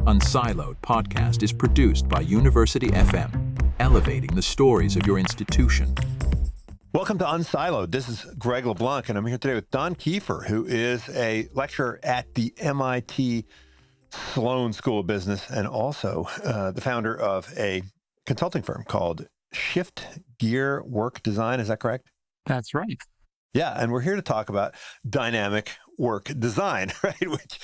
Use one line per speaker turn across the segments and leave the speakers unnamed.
Unsiloed podcast is produced by University FM, elevating the stories of your institution.
Welcome to Unsiloed. This is Greg LeBlanc, and I'm here today with Don Kieffer, who is a lecturer at the MIT Sloan School of Business and also the founder of a consulting firm called Shift Gear Work Design. Is that correct?
That's right.
Yeah, and we're here to talk about dynamic work design, right? Which,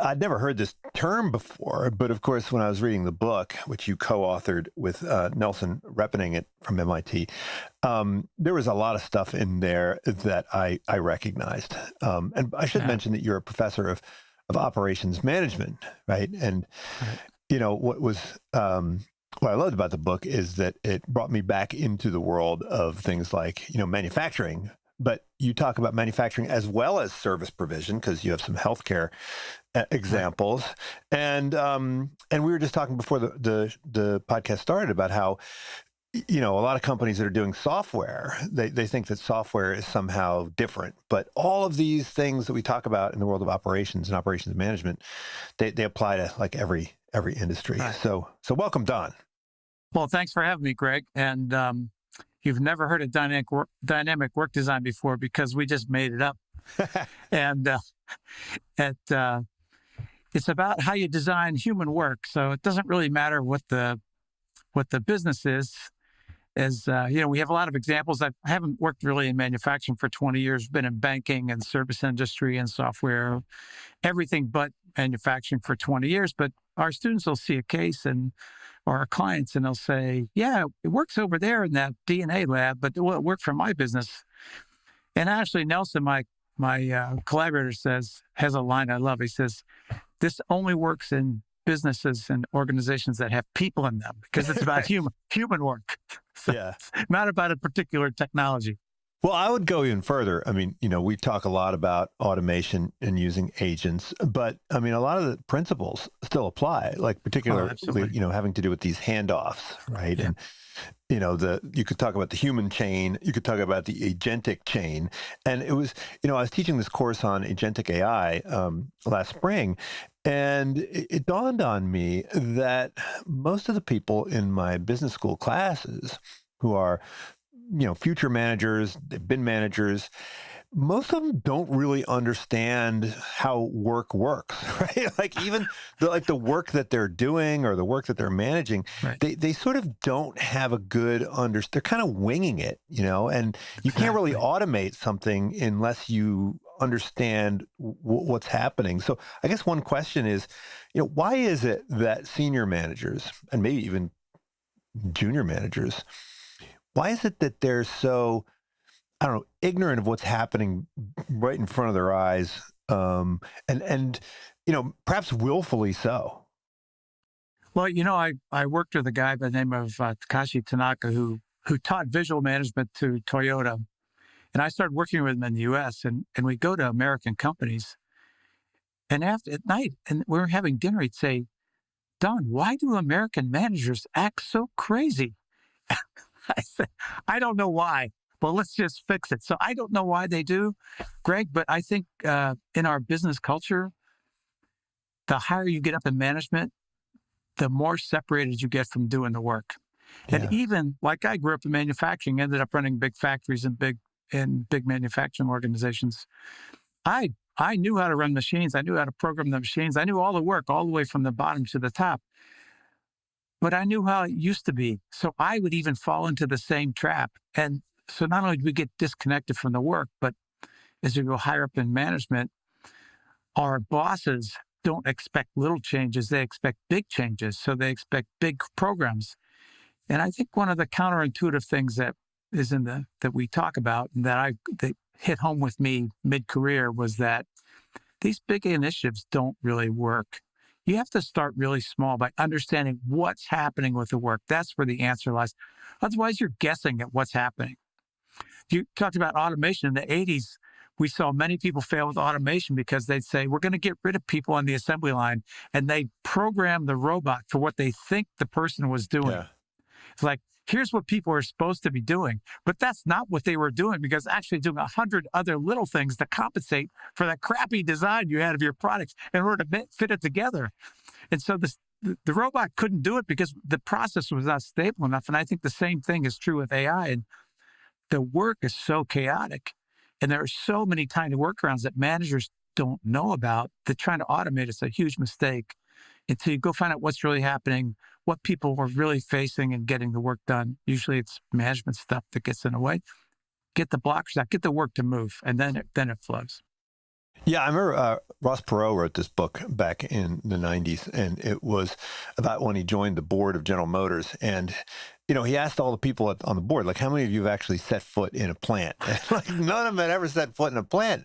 I'd never heard this term before, but of course, when I was reading the book, which you co-authored with Nelson Repening from MIT, there was a lot of stuff in there that I recognized. And I should mention that you're a professor of operations management, right? And, what I loved about the book is that it brought me back into the world of things like, manufacturing. But you talk about manufacturing as well as service provision because you have some healthcare examples. And we were just talking before the podcast started about how, a lot of companies that are doing software, they think that software is somehow different. But all of these things that we talk about in the world of operations and operations management, they apply to like every industry. Right. So welcome, Don.
Well, thanks for having me, Greg. And you've never heard of dynamic work design before because we just made it up. And it's about how you design human work. So it doesn't really matter what the business is. We have a lot of examples. I haven't worked really in manufacturing for 20 years, been in banking and service industry and software, everything but manufacturing for 20 years. But our students will see a case or our clients and they'll say, yeah, it works over there in that DNA lab, but it won't work for my business. And actually, Nelson, my collaborator has a line I love. He says, this only works in businesses and organizations that have people in them because it's about human work. So
yeah.
Not about a particular technology.
Well, I would go even further. I mean, we talk a lot about automation and using agents, but I mean, a lot of the principles still apply, like particularly, having to do with these handoffs, right? Yeah. And, you could talk about the human chain, you could talk about the agentic chain. And it was, I was teaching this course on agentic AI last spring, and it dawned on me that most of the people in my business school classes who are future managers, they've been managers, most of them don't really understand how work works, right? Like even the work that they're doing or the work that they're managing, right. they sort of don't have a good they're kind of winging it, and you can't really automate something unless you understand what's happening. So I guess one question is, why is it that senior managers and maybe even junior managers, why is it that they're so, ignorant of what's happening right in front of their eyes, and perhaps willfully so?
Well, I worked with a guy by the name of Takashi Tanaka who taught visual management to Toyota, and I started working with him in the U.S. and we go to American companies, and at night, and we were having dinner, he'd say, "Don, why do American managers act so crazy?" I said, I don't know why, but let's just fix it. So I don't know why they do, Greg, but I think in our business culture, the higher you get up in management, the more separated you get from doing the work. Yeah. And even like I grew up in manufacturing, ended up running big factories and big manufacturing organizations. I knew how to run machines. I knew how to program the machines. I knew all the work, all the way from the bottom to the top. But I knew how it used to be. So I would even fall into the same trap. And so not only do we get disconnected from the work, but as we go higher up in management, our bosses don't expect little changes. They expect big changes. So they expect big programs. And I think one of the counterintuitive things that we talk about and that hit home with me mid-career was that these big initiatives don't really work. You have to start really small by understanding what's happening with the work. That's where the answer lies. Otherwise, you're guessing at what's happening. You talked about automation. In the 80s, we saw many people fail with automation because they'd say, we're going to get rid of people on the assembly line. And they program the robot for what they think the person was doing. Yeah. It's like, here's what people are supposed to be doing. But that's not what they were doing because actually doing 100 other little things to compensate for that crappy design you had of your products in order to fit it together. And so the robot couldn't do it because the process was not stable enough. And I think the same thing is true with AI. And the work is so chaotic. And there are so many tiny workarounds that managers don't know about that trying to automate is a huge mistake until you go find out what's really happening, what people were really facing and getting the work done. Usually it's management stuff that gets in the way. Get the blockers out, get the work to move, and then it flows.
Yeah, I remember Ross Perot wrote this book back in the 90s, and it was about when he joined the board of General Motors. And, he asked all the people on the board, like, how many of you have actually set foot in a plant? And, like, none of them had ever set foot in a plant.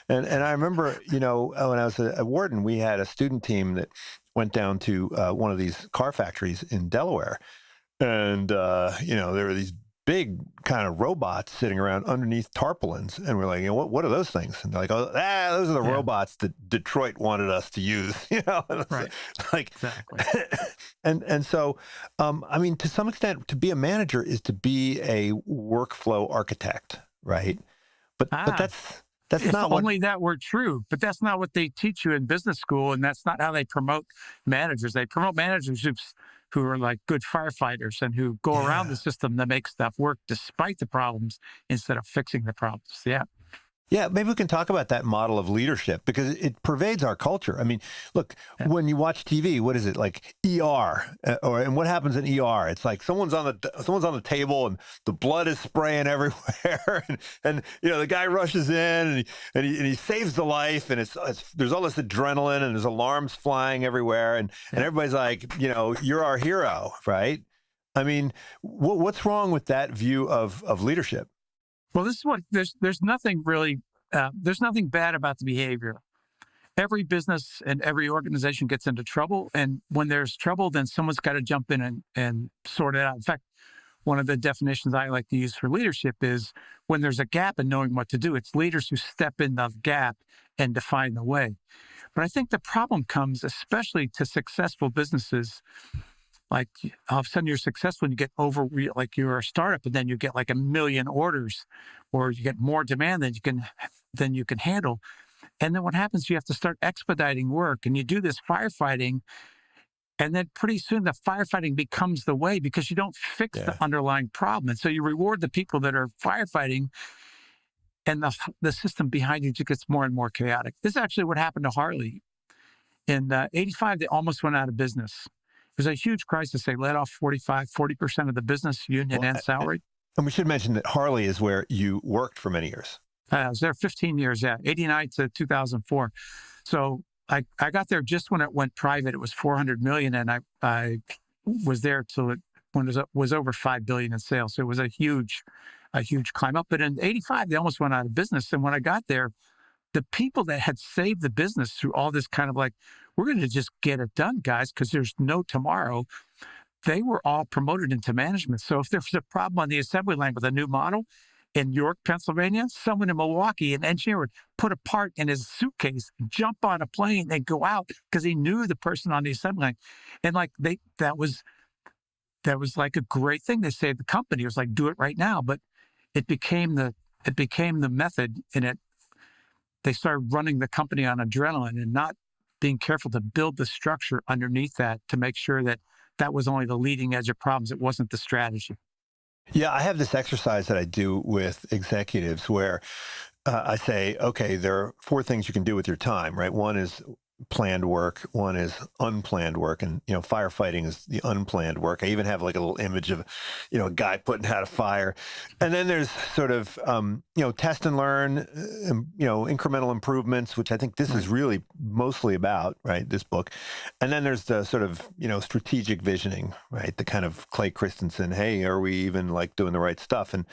And I remember, when I was at Wharton, we had a student team that went down to one of these car factories in Delaware. And, there were these big kind of robots sitting around underneath tarpaulins. And we're like, what are those things? And they're like, those are the robots that Detroit wanted us to use,
Right.
Like,
exactly.
and so, to some extent, to be a manager is to be a workflow architect, right? But that's
if
not what...
only that were true, but that's not what they teach you in business school. And that's not how they promote managers. They promote managers who are like good firefighters and who go around the system to make stuff work despite the problems instead of fixing the problems. Yeah.
Yeah, maybe we can talk about that model of leadership because it pervades our culture. I mean, look, when you watch TV, what is it like ER? And what happens in ER? It's like someone's on the table and the blood is spraying everywhere, and the guy rushes in and he saves the life, and it's there's all this adrenaline and there's alarms flying everywhere, and everybody's like, you're our hero, right? I mean, what's wrong with that view of leadership?
Well, this is what there's nothing really, there's nothing bad about the behavior. Every business and every organization gets into trouble. And when there's trouble, then someone's got to jump in and sort it out. In fact, one of the definitions I like to use for leadership is when there's a gap in knowing what to do, it's leaders who step in the gap and define the way. But I think the problem comes, especially to successful businesses, like all of a sudden you're successful and you get like you're a startup and then you get like 1 million orders or you get more demand than you can handle. And then what happens, you have to start expediting work and you do this firefighting. And then pretty soon the firefighting becomes the way because you don't fix the underlying problem. And so you reward the people that are firefighting and the system behind you just gets more and more chaotic. This is actually what happened to Harley. In 85, they almost went out of business. It was a huge crisis. They let off 40% of the business, union and salary.
And we should mention that Harley is where you worked for many years.
I was there 15 years, 89 to 2004. So I got there just when it went private. It was $400 million, and I was there till when it was over $5 billion in sales. So it was a huge climb up. But in 85, they almost went out of business. And when I got there, the people that had saved the business through all this kind of like, we're going to just get it done, guys, because there's no tomorrow, they were all promoted into management. So if there was a problem on the assembly line with a new model in York, Pennsylvania, someone in Milwaukee, an engineer would put a part in his suitcase, jump on a plane and go out because he knew the person on the assembly line. And like that was like a great thing. They saved the company. It was like, do it right now. But it became the method, and they started running the company on adrenaline and not being careful to build the structure underneath that to make sure that was only the leading edge of problems. It wasn't the strategy.
Yeah, I have this exercise that I do with executives where I say, okay, there are 4 things you can do with your time, right? One is planned work, one is unplanned work, and firefighting is the unplanned work. I even have like a little image of a guy putting out a fire. And then there's sort of test and learn, incremental improvements, which I think this is really mostly about, right, this book. And then there's the sort of strategic visioning, right, the kind of Clay Christensen, hey, are we even like doing the right stuff? And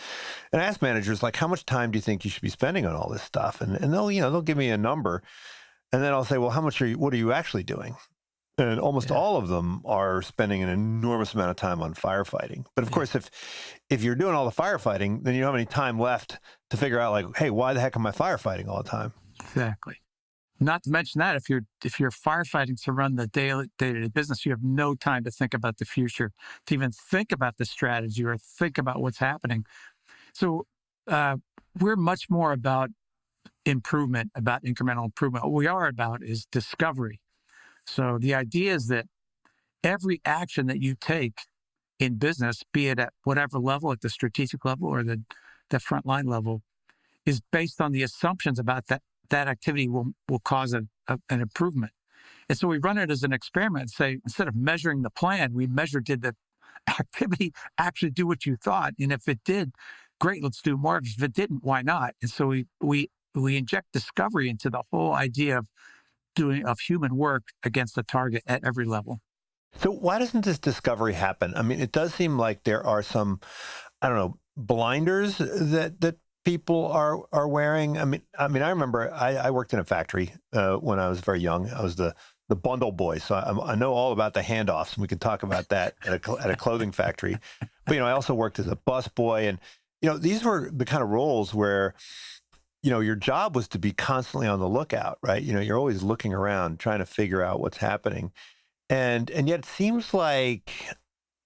I ask managers, like, how much time do you think you should be spending on all this stuff? And they'll give me a number. And then I'll say, well, what are you actually doing? And almost all of them are spending an enormous amount of time on firefighting. But of course, if you're doing all the firefighting, then you don't have any time left to figure out like, hey, why the heck am I firefighting all the time?
Exactly. Not to mention that if you're firefighting to run the day-to-day business, you have no time to think about the future, to even think about the strategy or think about what's happening. So we're much more about improvement, about incremental improvement. What we are about is discovery. So the idea is that every action that you take in business, be it at whatever level, at the strategic level or the frontline level, is based on the assumptions about that activity will cause an improvement. And so we run it as an experiment, say, instead of measuring the plan, we measure, did the activity actually do what you thought? And if it did, great, let's do more. If it didn't, why not? And so we inject discovery into the whole idea of human work against a target at every level.
So why doesn't this discovery happen? I mean, it does seem like there are some, I don't know, blinders that people are wearing. I mean, I remember I worked in a factory when I was very young. I was the bundle boy, so I know all about the handoffs, and we can talk about that at a clothing factory. But I also worked as a bus boy, and these were the kind of roles where your job was to be constantly on the lookout, right? You're always looking around, trying to figure out what's happening, and yet it seems like,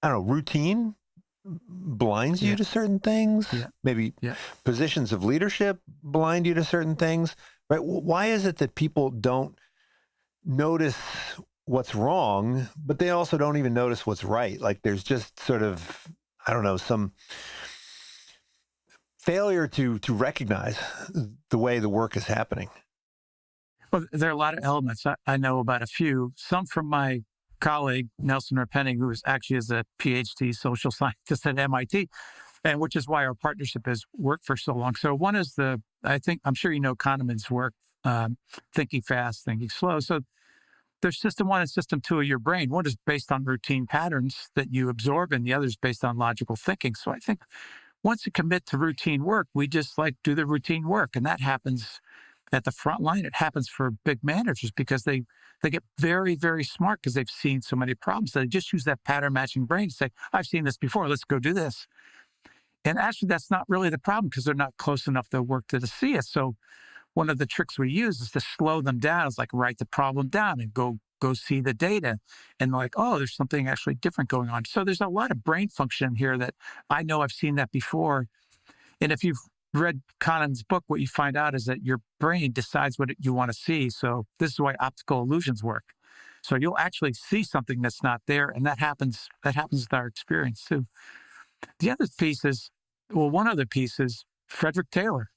I don't know, routine blinds you to certain things. Maybe positions of leadership blind you to certain things, right? Why is it that people don't notice what's wrong, but they also don't even notice what's right? Like there's just sort of, I don't know, some failure to recognize the way the work is happening.
Well, there are a lot of elements. I know about a few, some from my colleague, Nelson Repenning, who is a PhD social scientist at MIT, and which is why our partnership has worked for so long. So one is I'm sure you know Kahneman's work, thinking fast, thinking slow. So there's system one and system two of your brain. One is based on routine patterns that you absorb, and the other is based on logical thinking. So I think once you commit to routine work, we just do the routine work. And that happens at the front line. It happens for big managers because they get very, very smart because they've seen so many problems. So they just use that pattern matching brain to say, I've seen this before, let's go do this. And actually, that's not really the problem because they're not close enough to work to see it. So one of the tricks we use is to slow them down. It's like write the problem down and go see the data. And oh, there's something actually different going on. So there's a lot of brain function here that I know I've seen that before. And if you've read Kahneman's book, what you find out is that your brain decides what you want to see. So this is why optical illusions work. So you'll actually see something that's not there. And that happens with our experience too. The other piece is, one other piece is Frederick Taylor.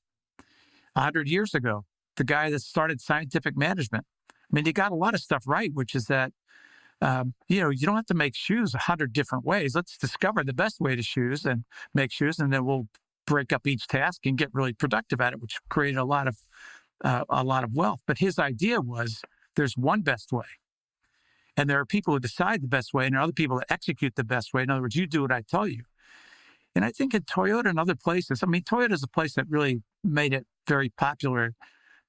100 years ago, the guy that started scientific management. I mean, he got a lot of stuff right, which is that, you don't have to make shoes 100 different ways. Let's discover the best way to make shoes, and then we'll break up each task and get really productive at it, which created a lot of wealth. But his idea was there's one best way. And there are people who decide the best way, and there are other people that execute the best way. In other words, you do what I tell you. And I think in Toyota and other places, Toyota is a place that really made it very popular,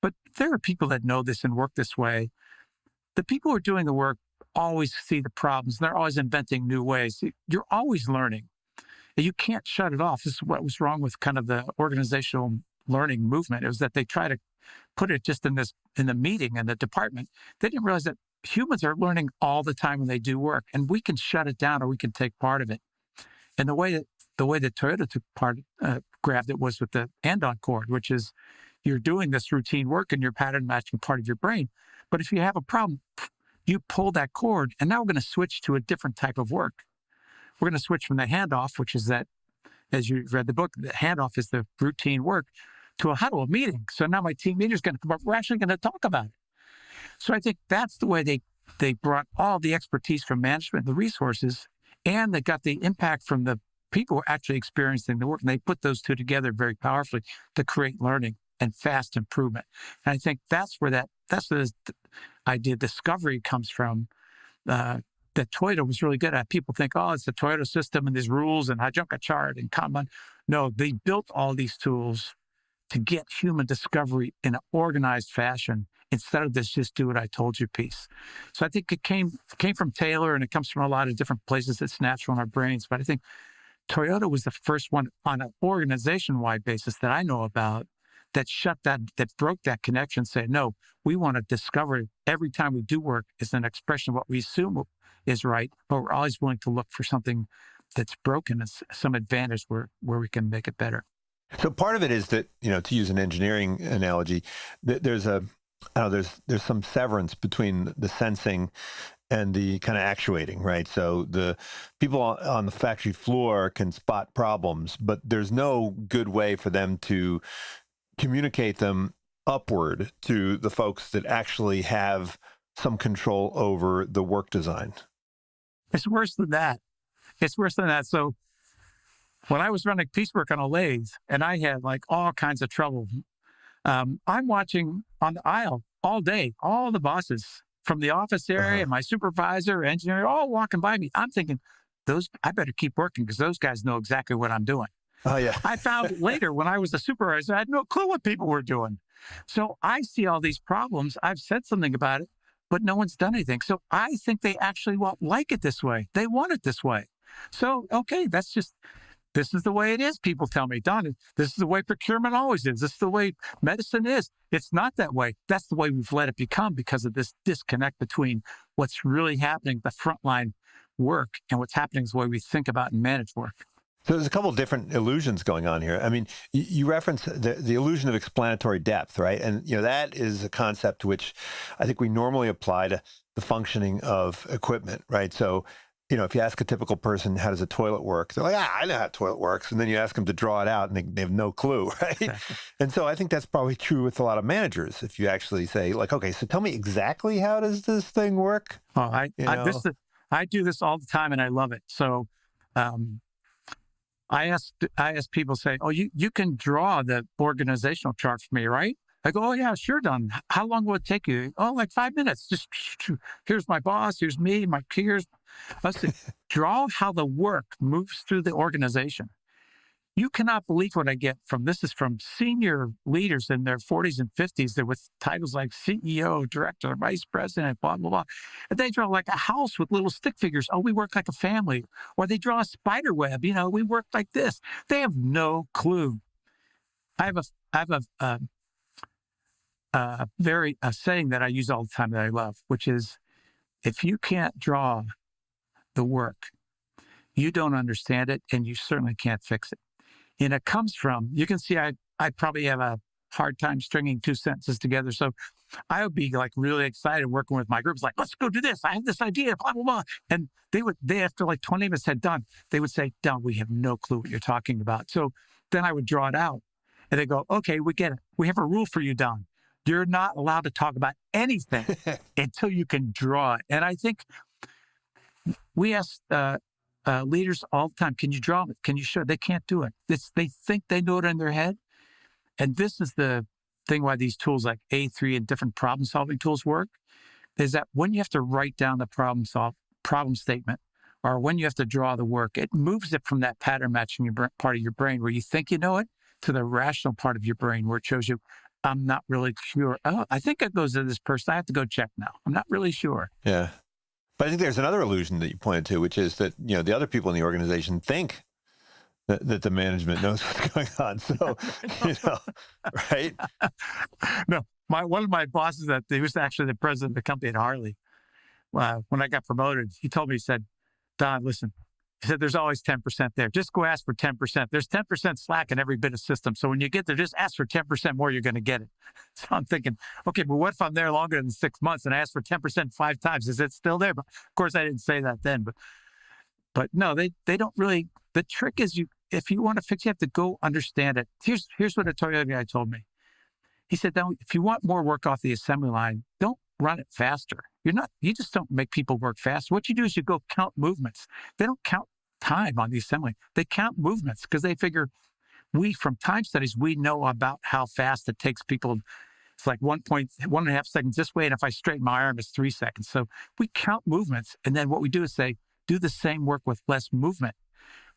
but there are people that know this and work this way. The people who are doing the work always see the problems. They're always inventing new ways. You're always learning. You can't shut it off. This is what was wrong with kind of the organizational learning movement. It was that they try to put it just in the meeting and the department. They didn't realize that humans are learning all the time when they do work, and we can shut it down or we can take part of it. And the way that Toyota grabbed it was with the andon cord, which is you're doing this routine work and you're pattern matching part of your brain. But if you have a problem, you pull that cord, and now we're going to switch to a different type of work. We're going to switch from the handoff, which is that, as you read the book, the handoff is the routine work, to a huddle, a meeting. So now my team leader is going to come up. We're actually going to talk about it. So I think that's the way they brought all the expertise from management, the resources, and they got the impact from the people who are actually experiencing the work. And they put those two together very powerfully to create learning and fast improvement. And I think that's where the idea of discovery comes from. That Toyota was really good at. People think, oh, it's the Toyota system and these rules and Hajunka chart and Kanban. No, they built all these tools to get human discovery in an organized fashion instead of this just do what I told you piece. So I think it came from Taylor, and it comes from a lot of different places. It's natural in our brains. But I think Toyota was the first one on an organization-wide basis that I know about that broke that connection, said, no, we want to discover every time we do work is an expression of what we assume is right, but we're always willing to look for something that's broken as some advantage where we can make it better.
So part of it is that, to use an engineering analogy, there's a I don't know, there's some severance between the sensing and the kind of actuating, right? So the people on the factory floor can spot problems, but there's no good way for them to communicate them upward to the folks that actually have some control over the work design.
It's worse than that. It's worse than that. So when I was running piecework on a lathe and I had like all kinds of trouble, I'm watching on the aisle all day, all the bosses from the office area, my supervisor, engineer, all walking by me. I'm thinking, I better keep working because those guys know exactly what I'm doing.
Oh, yeah.
I found later when I was the supervisor, I had no clue what people were doing. So I see all these problems. I've said something about it, but no one's done anything. So I think they actually won't like it this way. They want it this way. So, okay, this is the way it is. People tell me, Don, this is the way procurement always is. This is the way medicine is. It's not that way. That's the way we've let it become because of this disconnect between what's really happening, the frontline work, and what's happening is the way we think about and manage work.
So there's a couple of different illusions going on here. I mean, you reference the illusion of explanatory depth, right? And, that is a concept which I think we normally apply to the functioning of equipment, right? So, if you ask a typical person, how does a toilet work? They're like, I know how a toilet works. And then you ask them to draw it out and they have no clue, right? And so I think that's probably true with a lot of managers. If you actually say like, okay, so tell me exactly how does this thing work?
Oh, I do this all the time and I love it. So, I ask people, say, oh, you can draw the organizational chart for me, right? I go, oh, yeah, sure, Don. How long will it take you? Oh, like 5 minutes. Just here's my boss, here's me, my peers. I said, draw how the work moves through the organization. You cannot believe what I get this is from senior leaders in their 40s and 50s that with titles like CEO, director, vice president, blah, blah, blah. And they draw like a house with little stick figures. Oh, we work like a family. Or they draw a spider web. We work like this. They have no clue. I have a saying that I use all the time that I love, which is, if you can't draw the work, you don't understand it, and you certainly can't fix it. And it comes from, you can see I probably have a hard time stringing two sentences together. So I would be like really excited working with my groups, like, let's go do this. I have this idea, blah, blah, blah. And they after like 20 of us had done, they would say, Don, we have no clue what you're talking about. So then I would draw it out and they go, okay, we get it. We have a rule for you, Don. You're not allowed to talk about anything until you can draw it. And I think we ask leaders all the time, can you draw it? Can you show it? They can't do it. They think they know it in their head. And this is the thing why these tools like A3 and different problem-solving tools work, is that when you have to write down the problem statement, or when you have to draw the work, it moves it from that pattern matching part of your brain where you think you know it to the rational part of your brain where it shows you, I'm not really sure. Oh, I think it goes to this person. I have to go check now. I'm not really sure.
Yeah. But I think there's another illusion that you pointed to, which is that, the other people in the organization think that the management knows what's going on. So, right?
No, one of my bosses he was actually the president of the company at Harley. When I got promoted, he told me, he said, Don, listen, he said, there's always 10% there. Just go ask for 10%. There's 10% slack in every bit of system. So when you get there, just ask for 10% more, you're going to get it. So I'm thinking, okay, but what if I'm there longer than 6 months and I ask for 10% 5 times? Is it still there? But of course, I didn't say that then. But no, they don't really. The trick is if you want to fix, you have to go understand it. Here's what a Toyota guy told me. He said, if you want more work off the assembly line, don't run it faster. You just don't make people work fast. What you do is you go count movements. They don't count time on the assembly. They count movements because they figure from time studies, we know about how fast it takes people. It's like 1.5 seconds this way. And if I straighten my arm, it's 3 seconds. So we count movements. And then what we do is say, do the same work with less movement,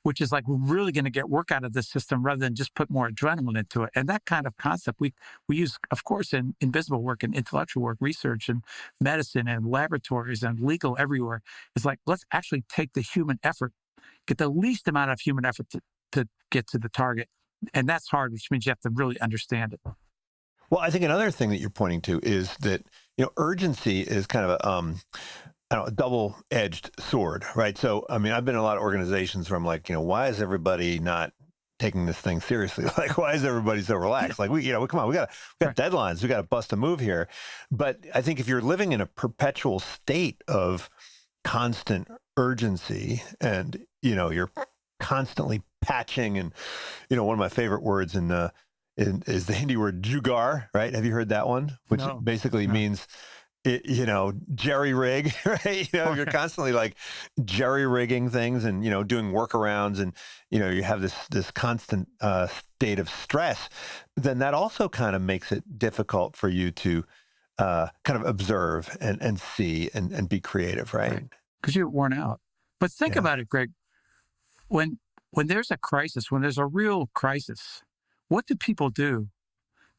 which is like, we're really going to get work out of this system rather than just put more adrenaline into it. And that kind of concept we use, of course, in invisible work and intellectual work, research and medicine and laboratories and legal everywhere. It's like, let's actually take the human effort, get the least amount of human effort to get to the target. And that's hard, which means you have to really understand it.
Well, I think another thing that you're pointing to is that, urgency is kind of a double-edged sword, right? So, I mean, I've been in a lot of organizations where I'm like, why is everybody not taking this thing seriously. Like, why is everybody so relaxed? Like, come on, we got deadlines, we got to bust a move here. But I think if you're living in a perpetual state of constant urgency, and you're constantly patching, and one of my favorite words is the Hindi word jugaad, right? Have you heard that one? Which basically means jerry rig, right? You're constantly like jerry rigging things and, doing workarounds, and, you have this constant state of stress, then that also kind of makes it difficult for you to kind of observe and see and be creative, right?
Because you're worn out. But think about it, Greg. When there's a crisis, when there's a real crisis, what do people do?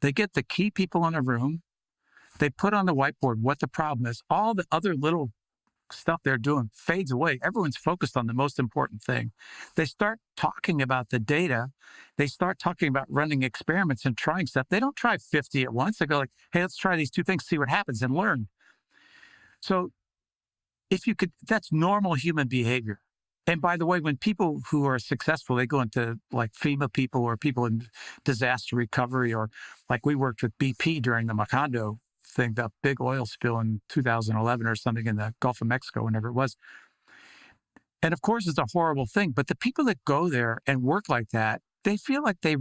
They get the key people in a room. They put on the whiteboard what the problem is. All the other little stuff they're doing fades away. Everyone's focused on the most important thing. They start talking about the data. They start talking about running experiments and trying stuff. They don't try 50 at once. They go like, hey, let's try these 2 things, see what happens, and learn. So that's normal human behavior. And by the way, when people who are successful, they go into like FEMA people or people in disaster recovery, or like we worked with BP during the Macondo thing, the big oil spill in 2011 or something in the Gulf of Mexico, whenever it was. And of course, it's a horrible thing. But the people that go there and work like that, they feel like they've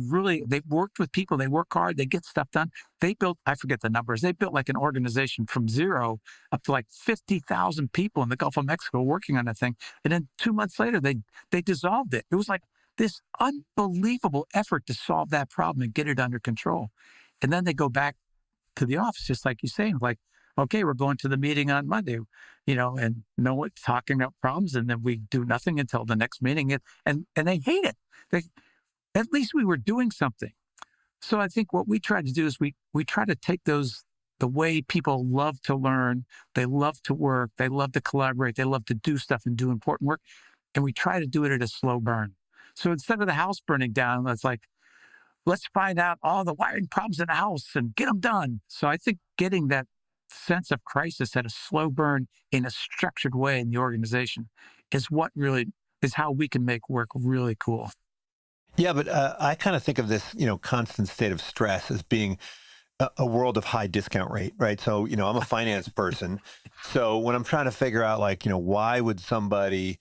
worked with people. They work hard. They get stuff done. They built, I forget the numbers. They built like an organization from 0 up to like 50,000 people in the Gulf of Mexico working on that thing. And then 2 months later, they dissolved it. It was like this unbelievable effort to solve that problem and get it under control. And then they go back to the office, just like you're saying, like, okay, we're going to the meeting on Monday, and no one's talking about problems. And then we do nothing until the next meeting. And they hate it. At least we were doing something. So I think what we try to do is we try to take the way people love to learn, they love to work, they love to collaborate, they love to do stuff and do important work, and we try to do it at a slow burn. So instead of the house burning down, let's find out all the wiring problems in the house and get them done. So I think getting that sense of crisis at a slow burn in a structured way in the organization is what really is how we can make work really cool.
Yeah, but I kind of think of this, constant state of stress as being a world of high discount rate, right? So, I'm a finance person. So when I'm trying to figure out, why would somebody,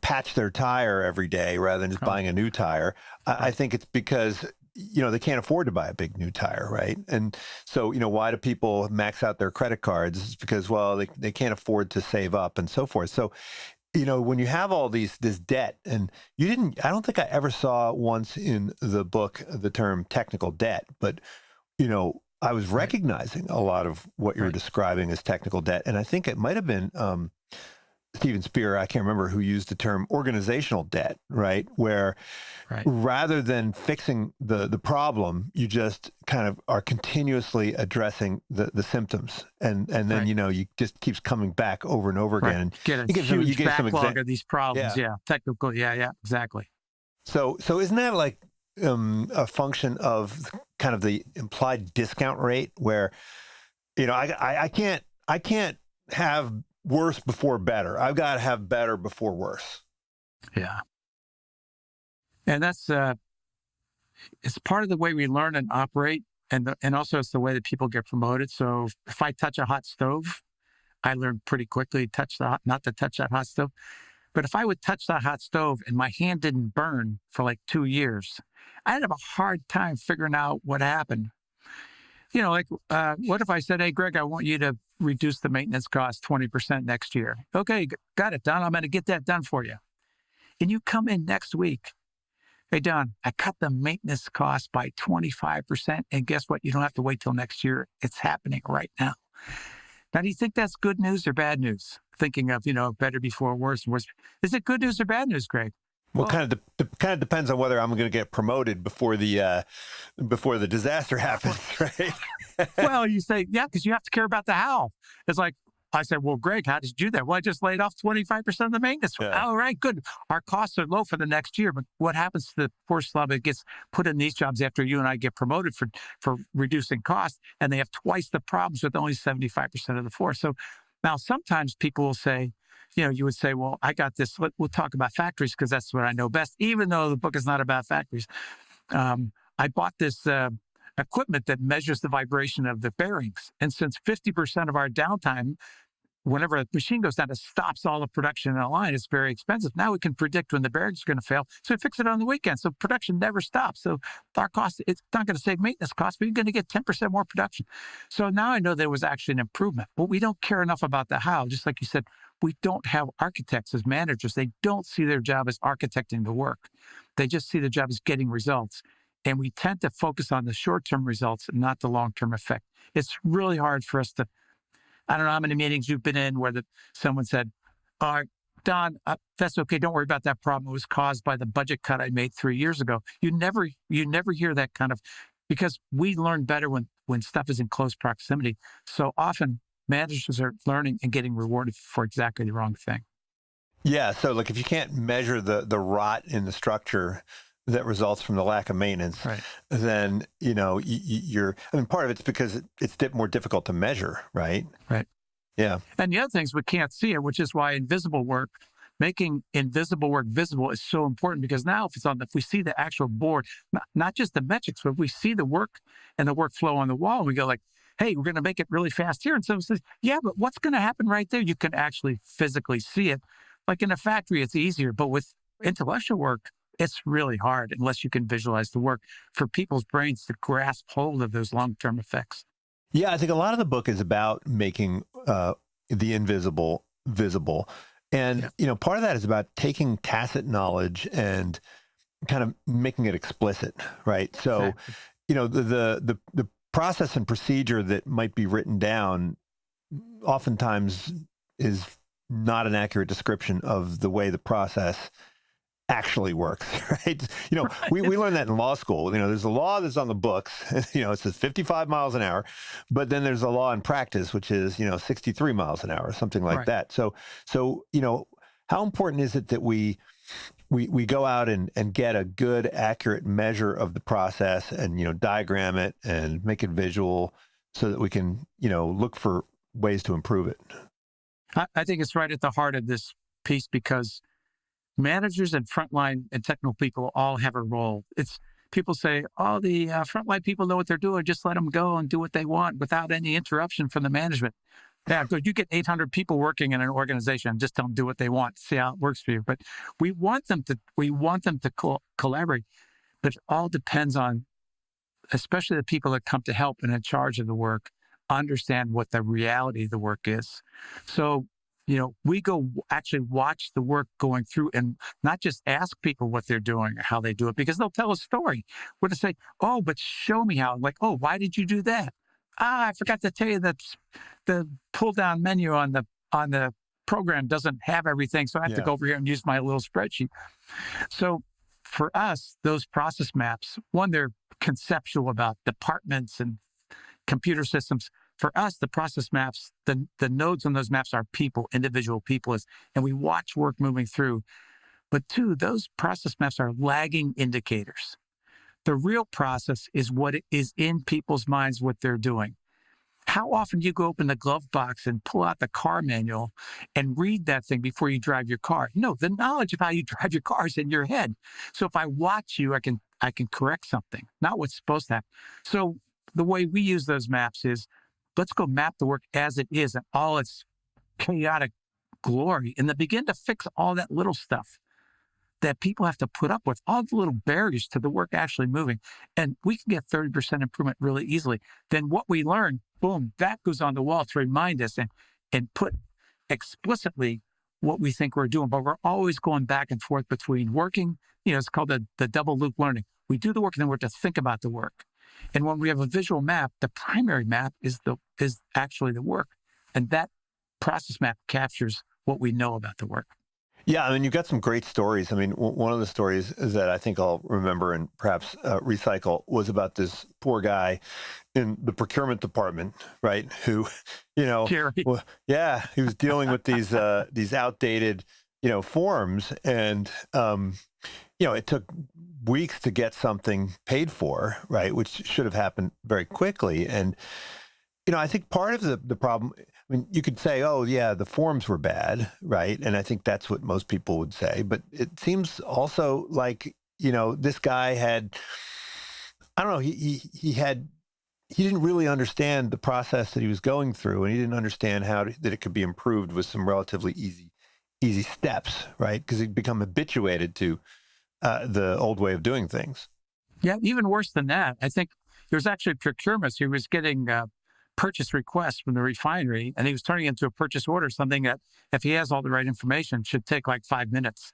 patch their tire every day rather than just buying a new tire, I think it's because, they can't afford to buy a big new tire, right? And so, why do people max out their credit cards? It's because, well, they can't afford to save up and so forth. So, when you have all this debt, and I don't think I ever saw once in the book the term technical debt, but, I was recognizing a lot of what you're describing as technical debt. And I think it might have been Steven Spear, I can't remember, who used the term organizational debt, right? Where rather than fixing the problem, you just kind of are continuously addressing the symptoms. And then, you just keeps coming back over and over again. And
get a huge backlog of these problems. Yeah. Technical. Yeah, exactly.
So isn't that like a function of kind of the implied discount rate where, I can't have worse before better. I've got to have better before worse.
Yeah. And that's, it's part of the way we learn and operate. And also it's the way that people get promoted. So if I touch a hot stove, I learn pretty quickly not to touch that hot stove. But if I would touch that hot stove and my hand didn't burn for like 2 years, I'd have a hard time figuring out what happened. What if I said, hey, Greg, I want you to reduce the maintenance cost 20% next year. Okay, got it, Don. I'm going to get that done for you. And you come in next week. Hey, Don, I cut the maintenance cost by 25%. And guess what? You don't have to wait till next year. It's happening right now. Now, do you think that's good news or bad news? Thinking of, better before worse and worse. Is it good news or bad news, Greg?
Well, kind of depends on whether I'm going to get promoted before the disaster happens, right?
Well, you say, yeah, because you have to care about the how. It's like, I said, well, Greg, how did you do that? Well, I just laid off 25% of the maintenance. Yeah. All right, good. Our costs are low for the next year, but what happens to the poor slub that gets put in these jobs after you and I get promoted for reducing costs, and they have twice the problems with only 75% of the force. So Now, sometimes people will say, you would say, well, I got this. We'll talk about factories because that's what I know best, even though the book is not about factories. I bought this equipment that measures the vibration of the bearings. And since 50% of our downtime, whenever a machine goes down, it stops all the production in a line. It's very expensive. Now we can predict when the bearings are going to fail. So we fix it on the weekend. So production never stops. So our cost, it's not going to save maintenance costs, but you're going to get 10% more production. So now I know there was actually an improvement, but we don't care enough about the how. Just like you said, we don't have architects as managers. They don't see their job as architecting the work. They just see the job as getting results. And we tend to focus on the short-term results and not the long-term effect. It's really hard for us to, I don't know how many meetings you've been in where someone said, Don, that's okay. Don't worry about that problem. It was caused by the budget cut I made 3 years ago. You never hear that kind of, because we learn better when stuff is in close proximity. So often managers are learning and getting rewarded for exactly the wrong thing.
Yeah. So like if you can't measure the rot in the structure that results from the lack of maintenance,
right,
then, you're, part of it's because it's more difficult to measure, right?
Right.
Yeah.
And the other things we can't see it, which is why making invisible work visible is so important, because now if we see the actual board, not just the metrics, but if we see the work and the workflow on the wall, we go like, hey, we're going to make it really fast here. And someone says, yeah, but what's going to happen right there? You can actually physically see it. Like in a factory, it's easier, but with intellectual work, it's really hard unless you can visualize the work for people's brains to grasp hold of those long-term effects.
Yeah, I think a lot of the book is about making the invisible visible. And, part of that is about taking tacit knowledge and kind of making it explicit, right? So,
Exactly.
The process and procedure that might be written down oftentimes is not an accurate description of the way the process actually works, right? We learned that in law school. There's a law that's on the books, it says 55 miles an hour, but then there's a law in practice, which is, 63 miles an hour, something like
Right.
that. So, how important is it that we go out and get a good, accurate measure of the process and, diagram it and make it visual so that we can, look for ways to improve it?
I think it's right at the heart of this piece, because managers and frontline and technical people all have a role. People say, the frontline people know what they're doing. Just let them go and do what they want without any interruption from the management. Yeah, good. You get 800 people working in an organization, just tell them do what they want, see how it works for you. But we want them to collaborate. But it all depends on, especially the people that come to help and in charge of the work, understand what the reality of the work is. So, we go actually watch the work going through and not just ask people what they're doing or how they do it, because they'll tell a story. We're to say, but show me how. Like, why did you do that? I forgot to tell you that the pull down menu on the program doesn't have everything. So I have to go over here and use my little spreadsheet. So for us, those process maps, one, they're conceptual about departments and computer systems. For us, the process maps, the nodes on those maps are people, individual people, and we watch work moving through. But two, those process maps are lagging indicators. The real process is what is in people's minds, what they're doing. How often do you go open the glove box and pull out the car manual and read that thing before you drive your car? No, the knowledge of how you drive your car is in your head. So if I watch you, I can correct something, not what's supposed to happen. So the way we use those maps is, let's go map the work as it is and all its chaotic glory, and then begin to fix all that little stuff that people have to put up with, all the little barriers to the work actually moving. And we can get 30% improvement really easily. Then what we learn, boom, that goes on the wall to remind us and put explicitly what we think we're doing. But we're always going back and forth between working, it's called the double loop learning. We do the work and then we're to think about the work. And when we have a visual map, the primary map is actually the work. And that process map captures what we know about the work.
Yeah, you've got some great stories. One of the stories that I think I'll remember and perhaps recycle was about this poor guy in the procurement department, right? Who,
Jerry.
he was dealing with these outdated, forms, and it took weeks to get something paid for, right? Which should have happened very quickly. And I think part of the problem, I mean, you could say, oh, yeah, the forms were bad, right? And I think that's what most people would say. But it seems also like, this guy had, I don't know, he didn't really understand the process that he was going through, and he didn't understand that it could be improved with some relatively easy steps, right? Because he'd become habituated to the old way of doing things.
Yeah, even worse than that. I think there was actually procurement. He was getting purchase requests from the refinery, and he was turning into a purchase order, something that if he has all the right information should take like 5 minutes.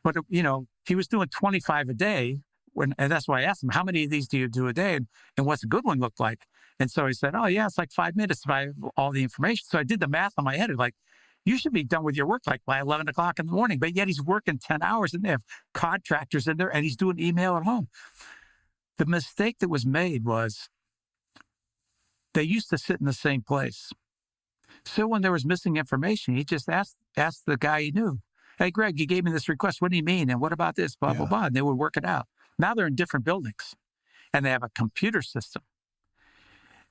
But, he was doing 25 a day. And that's why I asked him, how many of these do you do a day? And what's a good one look like? And so he said, oh, yeah, it's like 5 minutes if I have all the information. So I did the math on my head. Like, you should be done with your work like by 11 o'clock in the morning. But yet he's working 10 hours and they have contractors in there and he's doing email at home. The mistake that was made was they used to sit in the same place. So when there was missing information, he just asked the guy he knew, hey, Greg, you gave me this request. What do you mean? And what about this? Blah, blah, blah. And they would work it out. Now they're in different buildings and they have a computer system.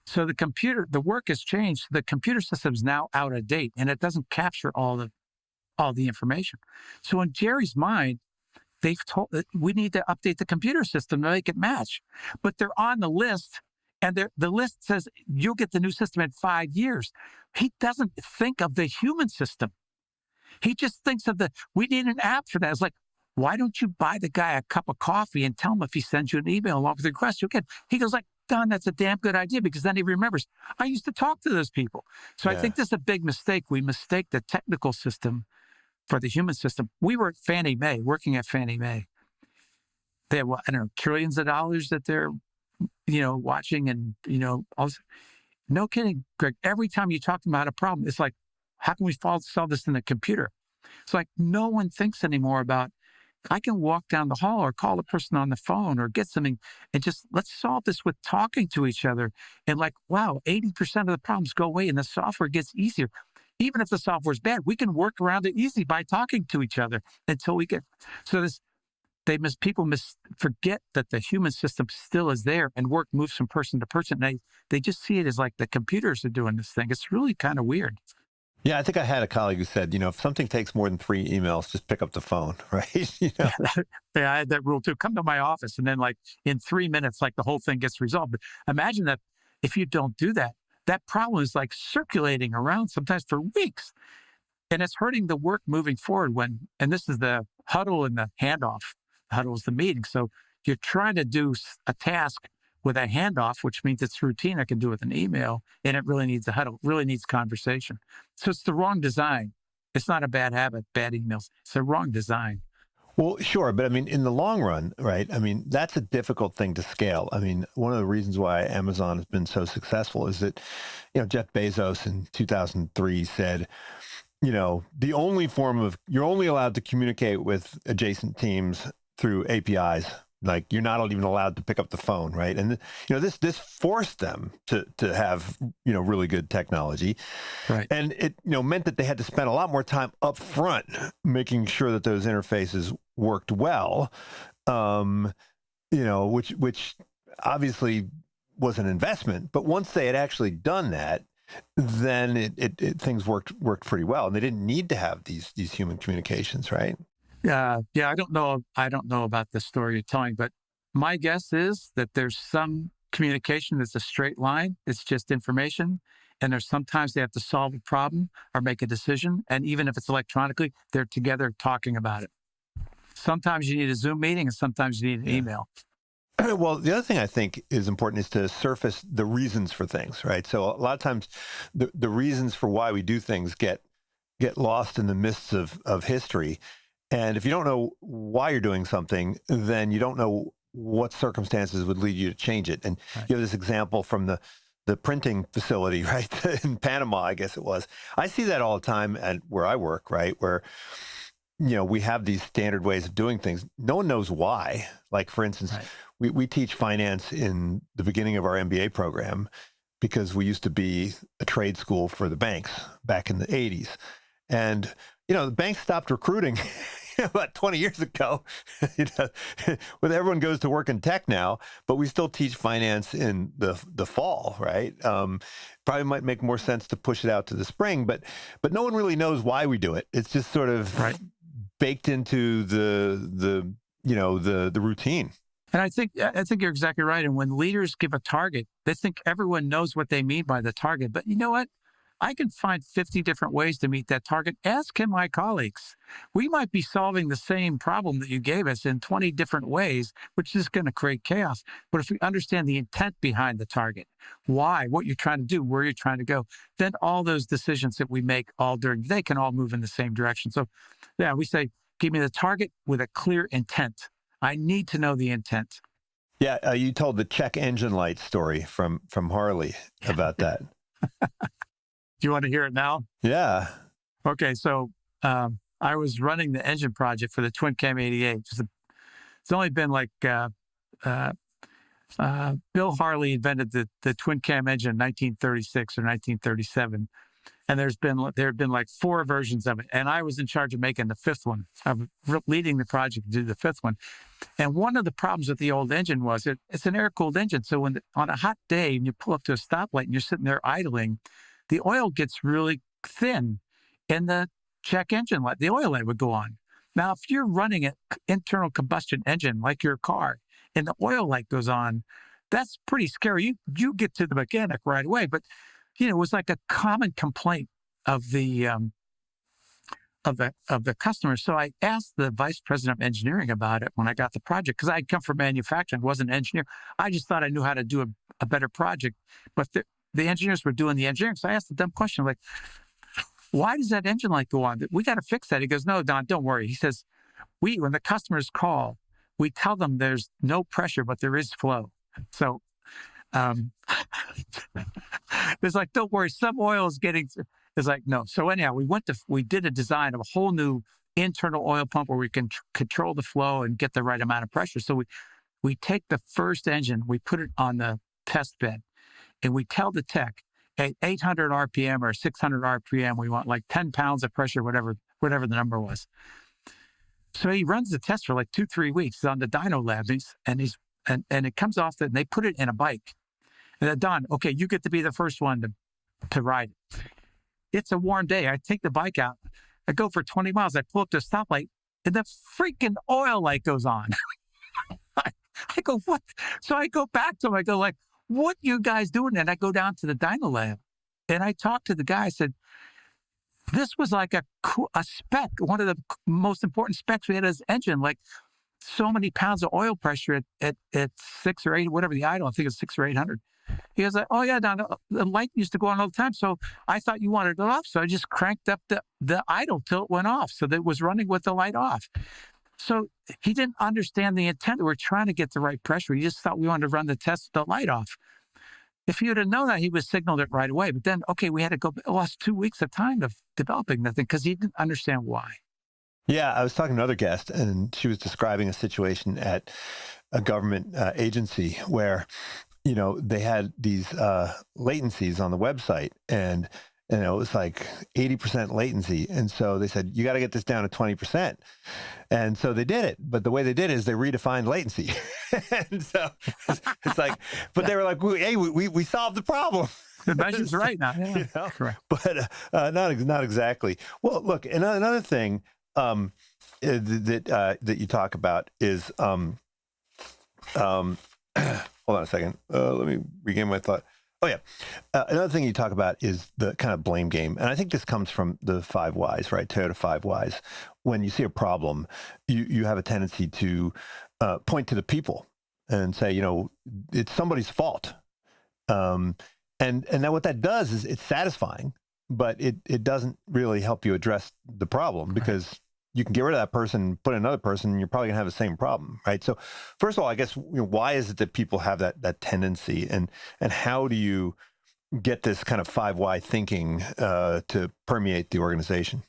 So the work has changed. The computer system is now out of date and it doesn't capture all the information. So in Jerry's mind, they've told that we need to update the computer system to make it match, but they're on the list and the list says you'll get the new system in 5 years. He doesn't think of the human system. He just thinks of we need an app for that. It's like, why don't you buy the guy a cup of coffee and tell him if he sends you an email along with the request, you'll get. He goes like, Don, that's a damn good idea because then he remembers, I used to talk to those people. So I think this is a big mistake. We mistake the technical system for the human system. We were at Fannie Mae, working at Fannie Mae. They have, trillions of dollars that they're, watching and, no kidding, Greg. Every time you talk about a problem, it's like, how can we solve this in the computer? It's like no one thinks anymore about, I can walk down the hall or call a person on the phone or get something and just let's solve this with talking to each other. And like, wow, 80% of the problems go away and the software gets easier. Even if the software is bad, we can work around it easy by talking to each other until we get. So people forget that the human system still is there and work moves from person to person. And they just see it as like the computers are doing this thing. It's really kind of weird.
Yeah, I think I had a colleague who said, if something takes more than 3 emails, just pick up the phone, right?
Yeah, I had that rule too. Come to my office and then like in 3 minutes, like the whole thing gets resolved. But imagine that if you don't do that, that problem is like circulating around sometimes for weeks. And it's hurting the work moving forward and this is the huddle and the handoff. The huddle is the meeting. So you're trying to do a task with a handoff, which means it's routine. I can do it with an email, and it really needs a huddle, really needs conversation. So it's the wrong design. It's not a bad habit, bad emails. It's a wrong design.
Well, sure. But I mean, in the long run, right? I mean, that's a difficult thing to scale. I mean, one of the reasons why Amazon has been so successful is that, Jeff Bezos in 2003 said, the only you're only allowed to communicate with adjacent teams through APIs. Like you're not even allowed to pick up the phone, right? And this forced them to have really good technology,
right?
And it meant that they had to spend a lot more time up front making sure that those interfaces worked well, which obviously was an investment. But once they had actually done that, then things worked pretty well, and they didn't need to have these human communications, right?
Yeah, I don't know about the story you're telling, but my guess is that there's some communication that's a straight line. It's just information. And there's sometimes they have to solve a problem or make a decision. And even if it's electronically, they're together talking about it. Sometimes you need a Zoom meeting and sometimes you need an email.
Well, the other thing I think is important is to surface the reasons for things, right? So a lot of times the reasons for why we do things get lost in the mists of history. And if you don't know why you're doing something, then you don't know what circumstances would lead you to change it. And you have this example from the printing facility, right, in Panama, I guess it was. I see that all the time at where I work, right, where, we have these standard ways of doing things. No one knows why. Like, for instance, we teach finance in the beginning of our MBA program because we used to be a trade school for the banks back in the 80s. And, the banks stopped recruiting about 20 years ago. You know, when everyone goes to work in tech now, but we still teach finance in the fall, right? Probably might make more sense to push it out to the spring, but no one really knows why we do it. It's just sort of baked into the routine.
And I think you're exactly right. And when leaders give a target, they think everyone knows what they mean by the target. But you know what? I can find 50 different ways to meet that target. Ask him, my colleagues. We might be solving the same problem that you gave us in 20 different ways, which is going to create chaos. But if we understand the intent behind the target, why, what you're trying to do, where you're trying to go, then all those decisions that we make all during the day can all move in the same direction. So yeah, we say, give me the target with a clear intent. I need to know the intent.
Yeah, you told the check engine light story from Harley about that.
Do you want to hear it now?
Yeah.
Okay, so I was running the engine project for the Twin Cam 88. It's only been like Bill Harley invented the Twin Cam engine in 1936 or 1937. And there have been like 4 versions of it. And I was in charge of making the 5th one, of leading the project to do the 5th one. And one of the problems with the old engine was it's an air-cooled engine. So on a hot day and you pull up to a stoplight and you're sitting there idling, the oil gets really thin in the check engine light. The oil light would go on. Now, if you're running an internal combustion engine like your car and the oil light goes on, that's pretty scary. You get to the mechanic right away. But it was like a common complaint of the customer. So I asked the vice president of engineering about it when I got the project, because I'd come from manufacturing, wasn't an engineer. I just thought I knew how to do a better project, but the engineers were doing the engineering. So I asked the dumb question, like, why does that engine light go on? We got to fix that. He goes, no, Don, don't worry. He says, when the customers call, we tell them there's no pressure, but there is flow. So it's like, don't worry, some oil is getting, it's like, no. So anyhow, we did a design of a whole new internal oil pump where we can control the flow and get the right amount of pressure. So we take the first engine, we put it on the test bed, and we tell the tech at 800 RPM or 600 RPM, we want like 10 pounds of pressure, whatever the number was. So he runs the test for like 2-3 weeks on the dyno lab, and it comes off and they put it in a bike. And then, Don, okay, you get to be the first one to ride it. It's a warm day. I take the bike out. I go for 20 miles. I pull up to a stoplight, and the freaking oil light goes on. I go, what? So I go back to him. I go like, what you guys doing? And I go down to the dyno lab, and I talked to the guy. I said, this was like a spec, one of the most important specs we had as engine, like so many pounds of oil pressure at 6 or 8, whatever the idle, I think it's 600 or 800. He was like, oh yeah, Don, the light used to go on all the time. So I thought you wanted it off. So I just cranked up the idle till it went off. So that it was running with the light off. So he didn't understand the intent. We're trying to get the right pressure. He just thought we wanted to run the test with the light off. If he would have known that, he would have signaled it right away. But then, okay, we had to lost 2 weeks of time of developing the thing because he didn't understand why.
Yeah, I was talking to another guest, and she was describing a situation at a government agency where, they had these latencies on the website, and it was like 80% latency. And so they said, you got to get this down to 20%. And so they did it. But the way they did it is they redefined latency. And so it's like, but they were like, hey, we solved the problem.
The measure's right now. Yeah. Correct.
But not exactly. Well, look, another thing that you talk about is, hold on a second. Let me regain my thought. Oh, yeah. Another thing you talk about is the kind of blame game. And I think this comes from the 5 whys, right? Toyota 5 whys. When you see a problem, you have a tendency to point to the people and say, it's somebody's fault. And then what that does is it's satisfying, but it doesn't really help you address the problem, because you can get rid of that person, put in another person, and you're probably gonna have the same problem, right? So first of all, I guess, why is it that people have that tendency, and how do you get this kind of 5 why thinking to permeate the organization?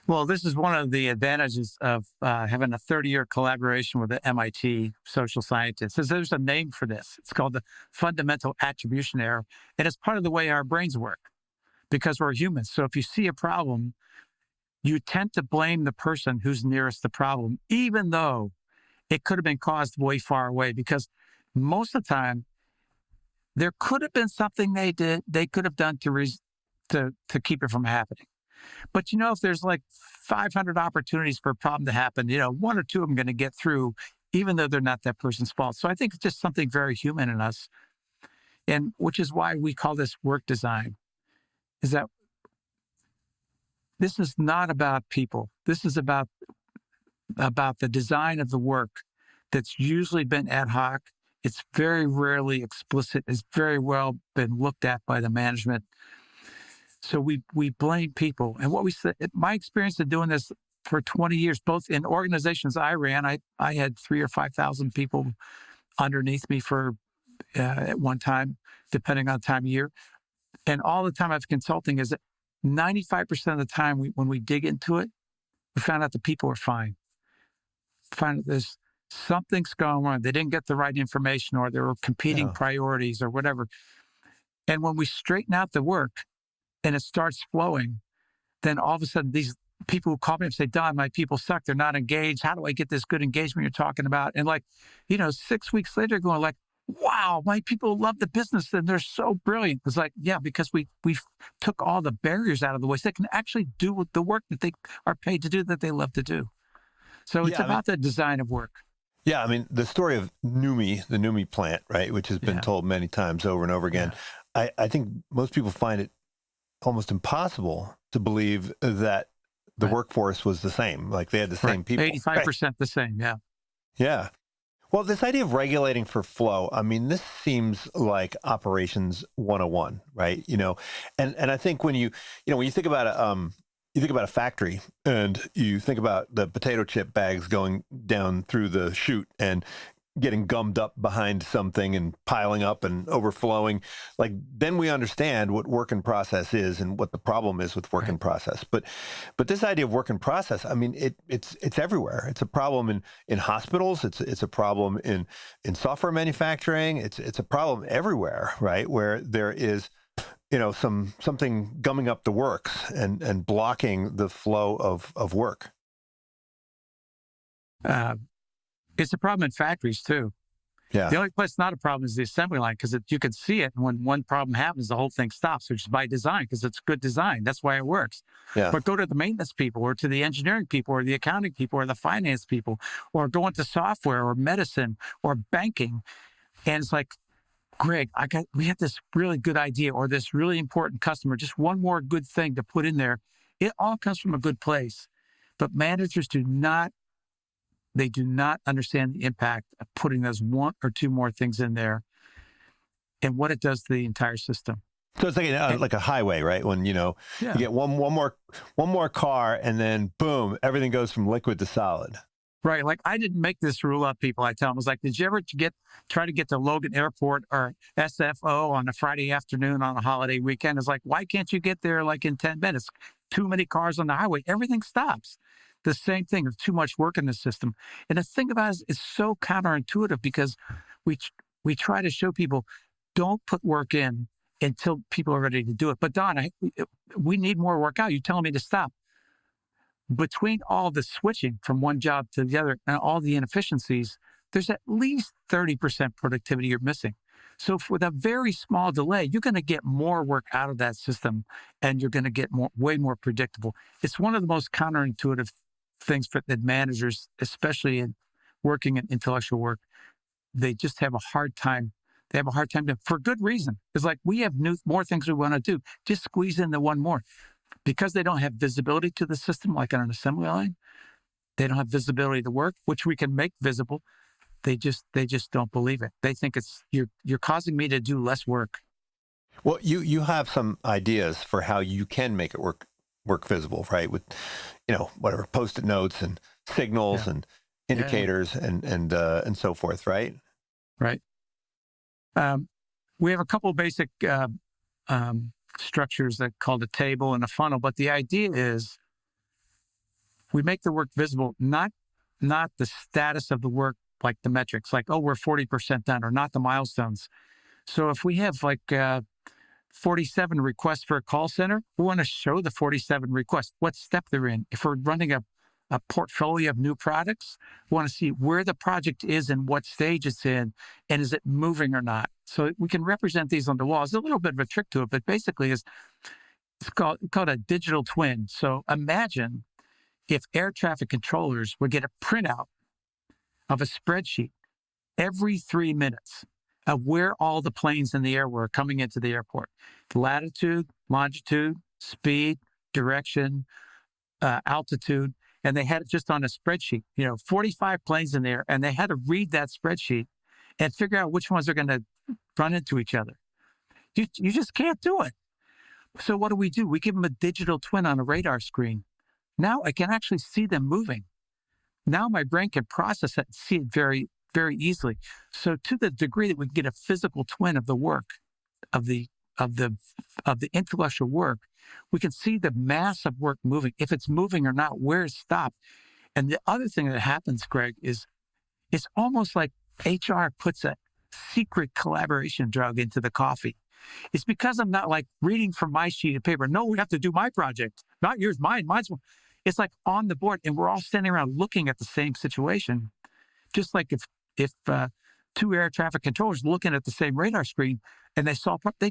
Well, this is one of the advantages of having a 30-year collaboration with the MIT social scientists. There's a name for this. It's called the fundamental attribution error, and it's part of the way our brains work, because we're humans. So if you see a problem, you tend to blame the person who's nearest the problem, even though it could have been caused way far away, because most of the time there could have been something they could have done to keep it from happening. But if there's like 500 opportunities for a problem to happen, one or two of them going to get through, even though they're not that person's fault. So I think it's just something very human in us, and which is why we call this work design, is that this is not about people. This is about the design of the work that's usually been ad hoc. It's very rarely explicit. It's very well been looked at by the management. So we blame people. And what we said, my experience of doing this for 20 years, both in organizations I ran, I had 3,000 or 5,000 people underneath me for at one time, depending on the time of year. And all the time I've consulting is that 95% of the time when we dig into it, we found out the people are fine. Find there's something's going on. They didn't get the right information, or there were competing priorities or whatever. And when we straighten out the work and it starts flowing, then all of a sudden these people who call me and say, Don, my people suck. They're not engaged. How do I get this good engagement you're talking about? And 6 weeks later going like, wow, my people love the business and they're so brilliant. It's like, yeah, because we took all the barriers out of the way so they can actually do the work that they are paid to do, that they love to do. So it's about the design of work.
Yeah, I mean, the story of NUMMI, the NUMMI plant, right, which has been told many times over and over again, I think most people find it almost impossible to believe that the workforce was the same, like they had the same people.
85% the same, yeah.
Yeah. Well, this idea of regulating for flow, I mean, this seems like operations 101, right? And I think when you think about a factory and you think about the potato chip bags going down through the chute and getting gummed up behind something and piling up and overflowing, like then we understand what work in process is and what the problem is with work in process. But this idea of work in process, I mean, it's everywhere. It's a problem in hospitals. It's a problem in software manufacturing. It's a problem everywhere, right? Where there is something gumming up the works and blocking the flow of work.
It's a problem in factories too.
Yeah.
The only place it's not a problem is the assembly line, because you can see it. And when one problem happens, the whole thing stops, which is by design, because it's good design. That's why it works.
Yeah.
But go to the maintenance people or to the engineering people or the accounting people or the finance people, or go into software or medicine or banking. And it's like, Greg, we have this really good idea or this really important customer, just one more good thing to put in there. It all comes from a good place. But managers do not understand the impact of putting those one or two more things in there and what it does to the entire system.
So it's like a highway, right? When, you get one more car and then boom, everything goes from liquid to solid.
Right. Like I didn't make this rule up, people. I tell them, I was like, did you ever try to get to Logan Airport or SFO on a Friday afternoon on a holiday weekend? It's like, why can't you get there like in 10 minutes? Too many cars on the highway. Everything stops. The same thing. There's too much work in the system. And the thing about it is it's so counterintuitive, because we try to show people, don't put work in until people are ready to do it. But Don, we need more work out. You're telling me to stop. Between all the switching from one job to the other and all the inefficiencies, there's at least 30% productivity you're missing. So with a very small delay, you're going to get more work out of that system, and you're going to get way more predictable. It's one of the most counterintuitive things that managers, especially in working in intellectual work, they just have a hard time. They have a hard time for good reason. It's like, we have more things we want to do. Just squeeze in the one more. Because they don't have visibility to the system, like on an assembly line, they don't have visibility to work, which we can make visible. They just don't believe it. They think it's you're causing me to do less work.
Well, you have some ideas for how you can make it work visible, right? With whatever Post-it notes and signals and indicators and so forth, right?
Right. We have a couple of basic structures that called a table and a funnel, but the idea is we make the work visible, not the status of the work, like the metrics, like, oh, we're 40% done, or not the milestones. So if we have like 47 requests for a call center. We want to show the 47 requests, what step they're in. If we're running a portfolio of new products, we want to see where the project is and what stage it's in, and is it moving or not. So we can represent these on the wall. There's a little bit of a trick to it, but basically it's called a digital twin. So imagine if air traffic controllers would get a printout of a spreadsheet every 3 minutes of where all the planes in the air were coming into the airport. Latitude, longitude, speed, direction, altitude, and they had it just on a spreadsheet, 45 planes in there, and they had to read that spreadsheet and figure out which ones are going to run into each other. You just can't do it. So what do? We give them a digital twin on a radar screen. Now I can actually see them moving. Now my brain can process it and see it very, very easily. So to the degree that we can get a physical twin of the work, of the intellectual work, we can see the mass of work moving, if it's moving or not, where it's stopped. And the other thing that happens, Greg, is it's almost like HR puts a secret collaboration drug into the coffee. It's because I'm not like reading from my sheet of paper. No, we have to do my project, not yours, mine's. It's like on the board, and we're all standing around looking at the same situation. Just like if two air traffic controllers looking at the same radar screen and they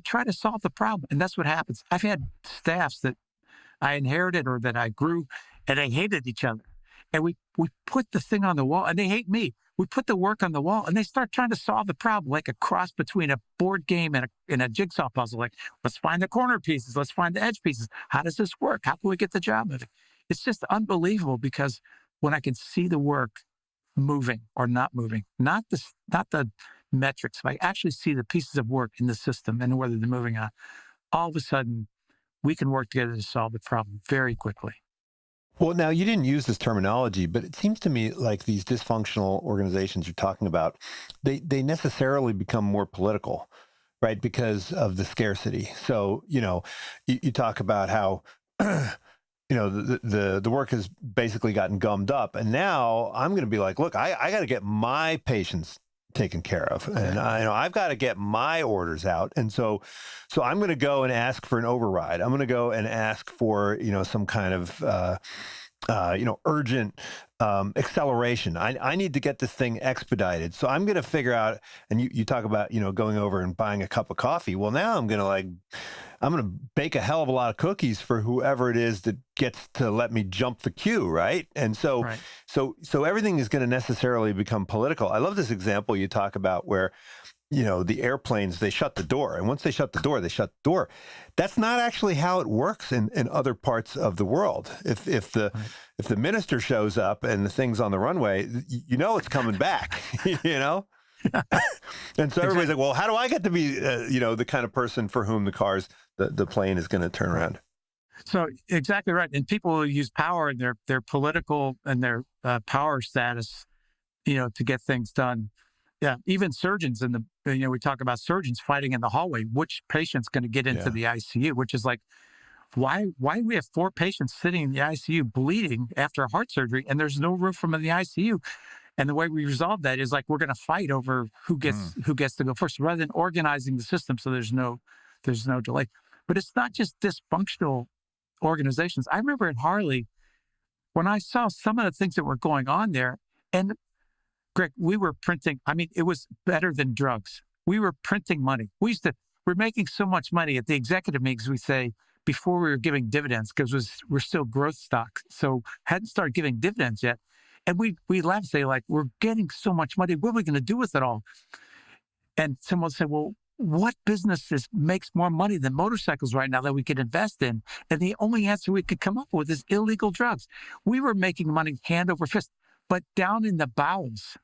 try to solve the problem. And that's what happens. I've had staffs that I inherited or that I grew, and they hated each other. And we put the thing on the wall, and they hate me. We put the work on the wall, and they start trying to solve the problem, like a cross between a board game and a jigsaw puzzle. Like, let's find the corner pieces. Let's find the edge pieces. How does this work? How can we get the job moving? It's just unbelievable, because when I can see the work moving or not moving, not the metrics, if I actually see the pieces of work in the system and whether they're moving on, all of a sudden we can work together to solve the problem very quickly.
Well, now you didn't use this terminology, but it seems to me like these dysfunctional organizations you're talking about, they necessarily become more political, right? Because of the scarcity. So, you talk about how, the work has basically gotten gummed up, and now I'm going to be like, look, I got to get my patients taken care of, and I've got to get my orders out, and so I'm going to go and ask for an override. I'm going to go and ask for some kind of urgent acceleration. I need to get this thing expedited. So I'm going to figure out, and you talk about, going over and buying a cup of coffee. Well, now I'm going to bake a hell of a lot of cookies for whoever it is that gets to let me jump the queue. Right. And so everything is going to necessarily become political. I love this example you talk about where, the airplanes, they shut the door. And once they shut the door, they shut the door. That's not actually how it works in other parts of the world. If the minister shows up and the thing's on the runway, it's coming back, And so everybody's like, well, how do I get to be, the kind of person for whom the plane is going to turn around?
So exactly right. And people use power and their political and their power status, to get things done. Yeah, even surgeons we talk about surgeons fighting in the hallway. Which patient's going to get into the ICU? Which is like, why do we have 4 patients sitting in the ICU bleeding after a heart surgery, and there's no room for them in the ICU? And the way we resolve that is like, we're going to fight over who gets to go first, rather than organizing the system so there's no delay. But it's not just dysfunctional organizations. I remember at Harley when I saw some of the things that were going on there, and Greg, we were printing. I mean, it was better than drugs. We were printing money. We're making so much money at the executive meetings. We say before we were giving dividends, because we're still growth stock, so hadn't started giving dividends yet. And we laugh and say, like, we're getting so much money. What are we going to do with it all? And someone said, well, what business makes more money than motorcycles right now that we could invest in? And the only answer we could come up with is illegal drugs. We were making money hand over fist, but down in the bowels,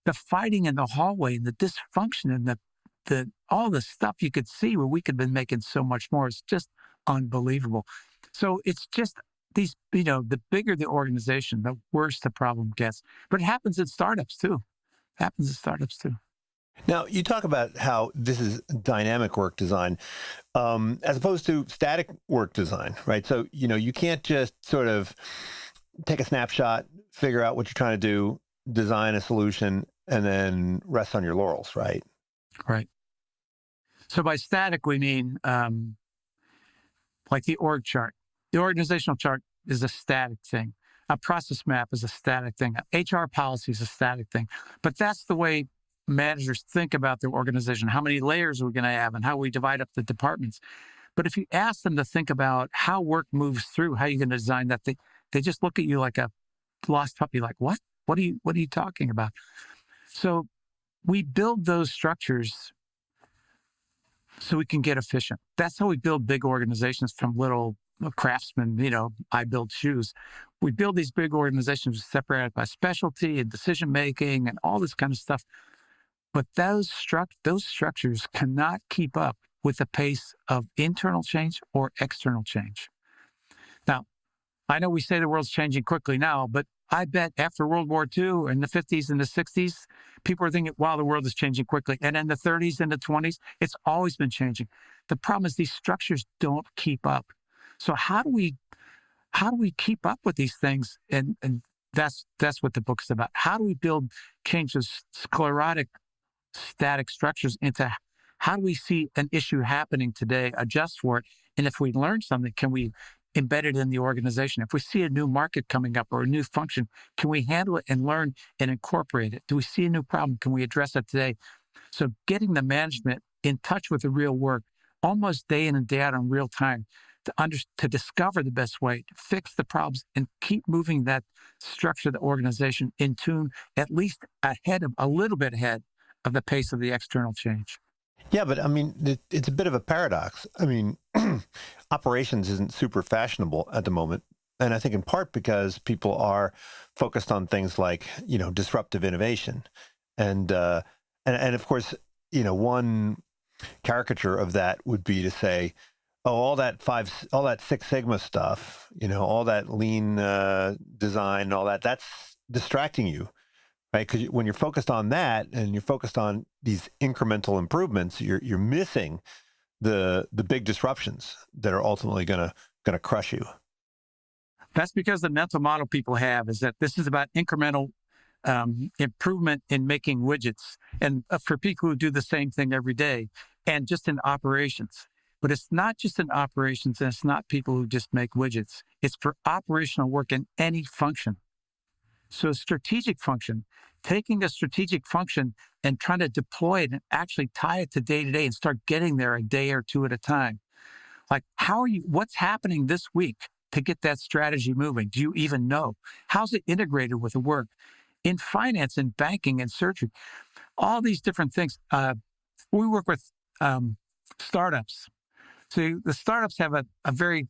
the fighting in the hallway and the dysfunction and the all the stuff you could see where we could have been making so much more is just unbelievable. So it's just these, the bigger the organization, the worse the problem gets. But it happens in startups too.
Now, you talk about how this is dynamic work design as opposed to static work design, right? So, you can't just sort of take a snapshot, figure out what you're trying to do, design a solution, and then rest on your laurels, right?
Right. So by static, we mean like the org chart. The organizational chart is a static thing. A process map is a static thing. HR policy is a static thing. But that's the way managers think about their organization, how many layers are we going to have and how we divide up the departments. But if you ask them to think about how work moves through, how you're going to design that, they just look at you like a lost puppy, like, what? What are you talking about? So we build those structures so we can get efficient. That's how we build big organizations from little craftsmen, I build shoes. We build these big organizations separated by specialty and decision-making and all this kind of stuff. But those structures cannot keep up with the pace of internal change or external change. Now, I know we say the world's changing quickly now, but I bet after World War II in the 50s and the 60s, people were thinking, wow, the world is changing quickly. And in the 30s and the 20s, it's always been changing. The problem is these structures don't keep up. So how do we keep up with these things? And that's what the book's about. How do we change those sclerotic, static structures into how do we see an issue happening today, adjust for it? And if we learn something, can we embed it in the organization? If we see a new market coming up or a new function, can we handle it and learn and incorporate it? Do we see a new problem? Can we address it today? So getting the management in touch with the real work, almost day in and day out in real time, to discover the best way to fix the problems and keep moving that structure of the organization in tune, at least a little bit ahead of the pace of the external change.
Yeah, but I mean, it's a bit of a paradox. I mean, operations isn't super fashionable at the moment. And I think in part because people are focused on things like, disruptive innovation. And of course, one caricature of that would be to say, oh, all that Six Sigma stuff, all that lean design, all that's distracting you. Right, because when you're focused on that and you're focused on these incremental improvements, you're missing the big disruptions that are ultimately gonna crush you.
That's because the mental model people have is that this is about incremental improvement in making widgets, and for people who do the same thing every day, and just in operations. But it's not just in operations, and it's not people who just make widgets. It's for operational work in any function. So a strategic function, taking a strategic function and trying to deploy it and actually tie it to day and start getting there a day or two at a time. Like, what's happening this week to get that strategy moving? Do you even know? How's it integrated with the work? In finance and banking and surgery, all these different things. We work with startups. So the startups have a very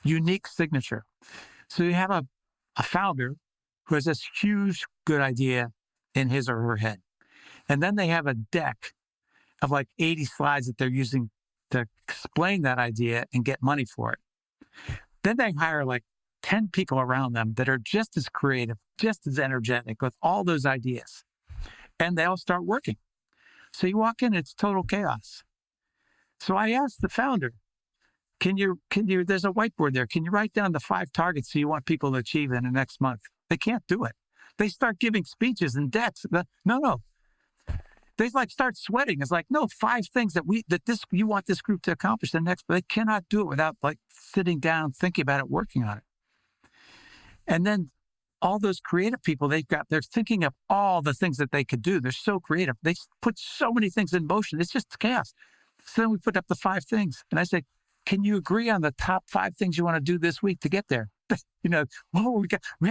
unique signature. So you have a founder who has this huge good idea in his or her head. And then they have a deck of like 80 slides that they're using to explain that idea and get money for it. Then they hire like 10 people around them that are just as creative, just as energetic with all those ideas. And they all start working. So you walk in, it's total chaos. So I asked the founder, can you, there's a whiteboard there. Can you write down the 5 targets you want people to achieve in the next month? They can't do it. They start giving speeches and decks. No. They start sweating. It's like, no, 5 things that you want this group to accomplish the next, but they cannot do it without sitting down, thinking about it, working on it. And then all those creative people they're thinking of all the things that they could do. They're so creative. They put so many things in motion. It's just chaos. So then we put up the 5 things. And I say, can you agree on the top 5 things you want to do this week to get there? We have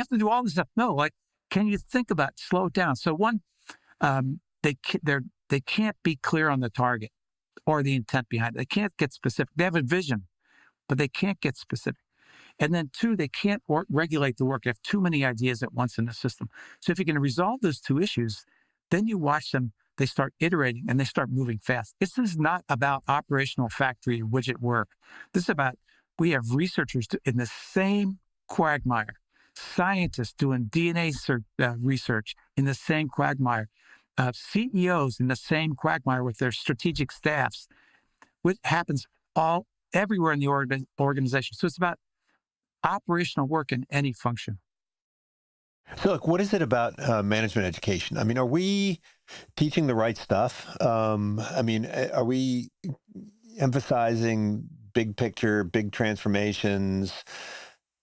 to do all this stuff. No, can you think about it, slow it down? So one, they can't be clear on the target or the intent behind it. They can't get specific. They have a vision, but they can't get specific. And then 2, they can't regulate the work. They have too many ideas at once in the system. So if you can resolve those 2 issues, then you watch them, they start iterating and they start moving fast. This is not about operational factory widget work. This is about, we have researchers in the same quagmire, scientists doing DNA research in the same quagmire, CEOs in the same quagmire with their strategic staffs. What happens everywhere in the organization. So it's about operational work in any function.
So, look, what is it about management education? I mean, are we teaching the right stuff? Are we emphasizing big picture, big transformations,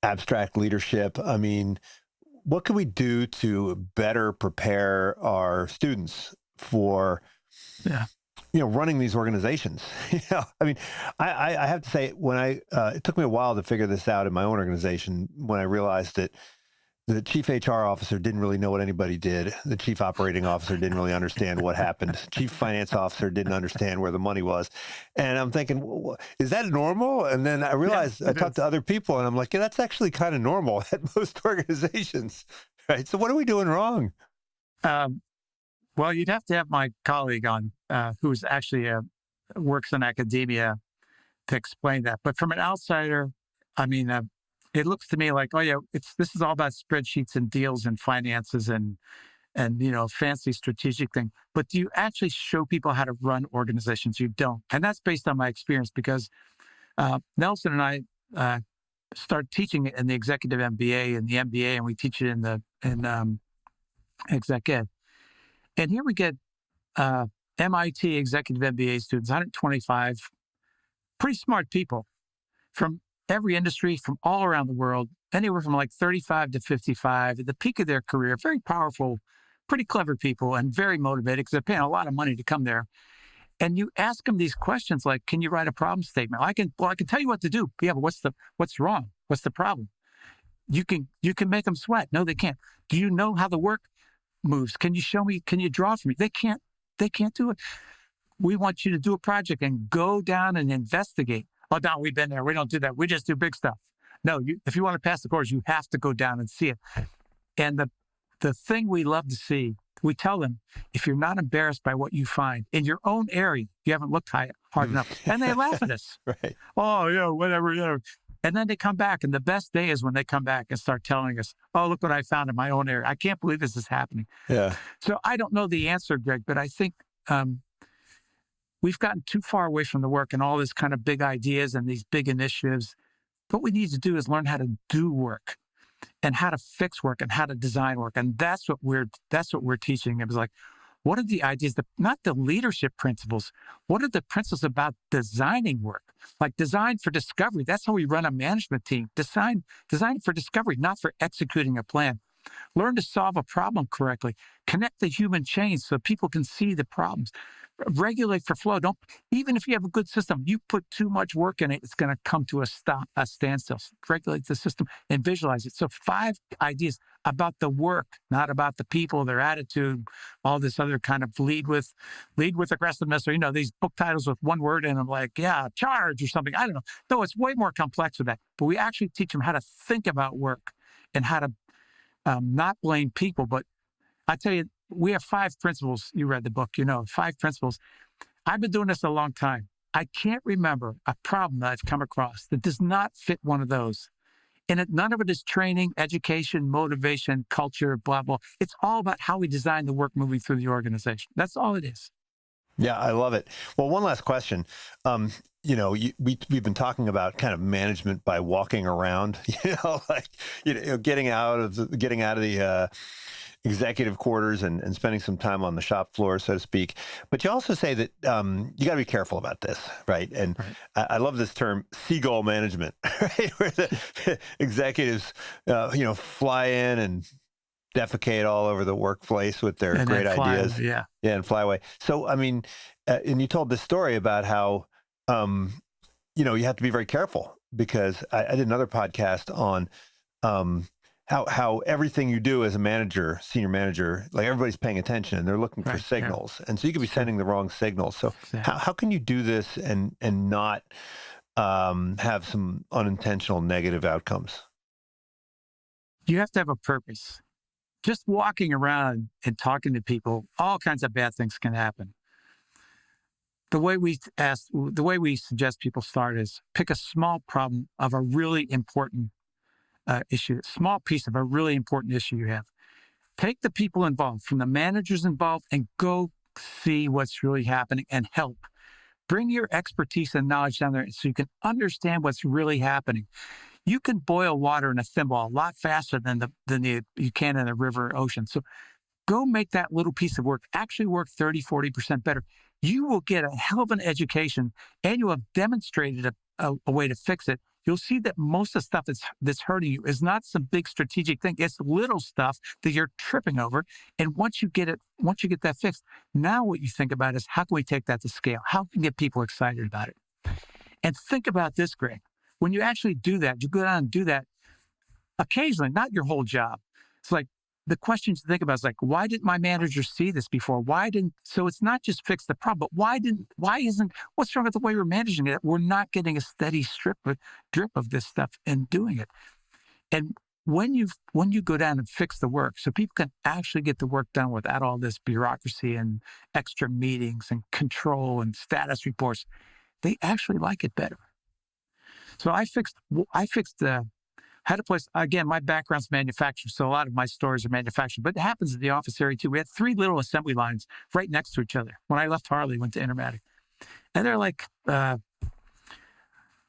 abstract leadership? I mean, what can we do to better prepare our students for
Yeah.
running these organizations? I have to say, when it took me a while to figure this out in my own organization, when I realized that the chief HR officer didn't really know what anybody did. The chief operating officer didn't really understand what happened. Chief finance officer didn't understand where the money was. And I'm thinking, is that normal? And then I realized I talked to other people and I'm like, yeah, that's actually kind of normal at most organizations, right? So what are we doing wrong?
Well, you'd have to have my colleague on, who's actually works in academia, to explain that. But from an outsider, I mean, it looks to me like, oh yeah, this is all about spreadsheets and deals and finances and fancy strategic thing. But do you actually show people how to run organizations? You don't, and that's based on my experience because Nelson and I started teaching it in the executive MBA and the MBA, and we teach it in exec ed. And here we get MIT executive MBA students, 125, pretty smart people from every industry, from all around the world, anywhere from like 35 to 55, at the peak of their career, very powerful, pretty clever people and very motivated because they're paying a lot of money to come there. And you ask them these questions like, can you write a problem statement? I can tell you what to do. Yeah, but what's wrong? What's the problem? You can make them sweat. No, they can't. Do you know how the work moves? Can you show me? Can you draw for me? They can't do it. We want you to do a project and go down and investigate. Oh, no, we've been there. We don't do that. We just do big stuff. No, if you want to pass the course, you have to go down and see it. And the thing we love to see, we tell them, if you're not embarrassed by what you find in your own area, you haven't looked hard enough. And they laugh at us.
Right.
Oh, yeah, whatever. And then they come back. And the best day is when they come back and start telling us, oh, look what I found in my own area. I can't believe this is happening.
Yeah.
So I don't know the answer, Greg, but I think we've gotten too far away from the work and all this kind of big ideas and these big initiatives. What we need to do is learn how to do work and how to fix work and how to design work. And that's what we're teaching. It was like, what are the ideas, not the leadership principles? What are the principles about designing work? Like design for discovery. That's how we run a management team. Design for discovery, not for executing a plan. Learn to solve a problem correctly. Connect the human chain so people can see the problems. Regulate for flow. Even if you have a good system, you put too much work in it, it's going to come to a standstill. Regulate the system and visualize it. So 5 ideas about the work, not about the people, their attitude, all this other kind of lead with aggressiveness, or, these book titles with one word in them, like, yeah, charge or something. I don't know. No, it's way more complex than that. But we actually teach them how to think about work and how to not blame people. But I tell you, we have 5 principles. You read the book, 5 principles. I've been doing this a long time. I can't remember a problem that I've come across that does not fit one of those. And none of it is training, education, motivation, culture, blah, blah. It's all about how we design the work moving through the organization. That's all it is.
Yeah, I love it. Well, one last question. We've been talking about kind of management by walking around, getting out of the executive quarters and spending some time on the shop floor, so to speak. But you also say that you got to be careful about this, right? And right. I love this term, seagull management, right? Where the executives, fly in and defecate all over the workplace with their great ideas.
Yeah,
and fly away. So, and you told this story about how, you have to be very careful, because I did another podcast on how everything you do as a manager, senior manager, like everybody's paying attention and they're looking for signals. Yeah. And so you could be sending the wrong signals. So how can you do this and not have some unintentional negative outcomes?
You have to have a purpose. Just walking around and talking to people, all kinds of bad things can happen. The way we suggest people start is pick a small problem of a really important issue, a small piece of a really important issue you have. Take the people involved, from the managers involved, and go see what's really happening and help. Bring your expertise and knowledge down there so you can understand what's really happening. You can boil water in a thimble a lot faster than you can in a river or ocean. So go make that little piece of work actually work 30, 40% better. You will get a hell of an education, and you have demonstrated a way to fix it. You'll see that most of the stuff that's hurting you is not some big strategic thing. It's little stuff that you're tripping over. And once you get that fixed, now what you think about is, how can we take that to scale? How can we get people excited about it? And think about this, Greg. When you actually do that, you go down and do that occasionally, not your whole job. It's like, the questions to think about is like, why didn't my manager see this before? So it's not just fix the problem, but what's wrong with the way we're managing it? We're not getting a steady drip of this stuff and doing it. And when you go down and fix the work, so people can actually get the work done without all this bureaucracy and extra meetings and control and status reports, they actually like it better. So I fixed had a place, again, my background's manufacturing, so a lot of my stores are manufacturing, but it happens in the office area too. We had 3 little assembly lines right next to each other. When I left Harley, went to Intermatic. And they're like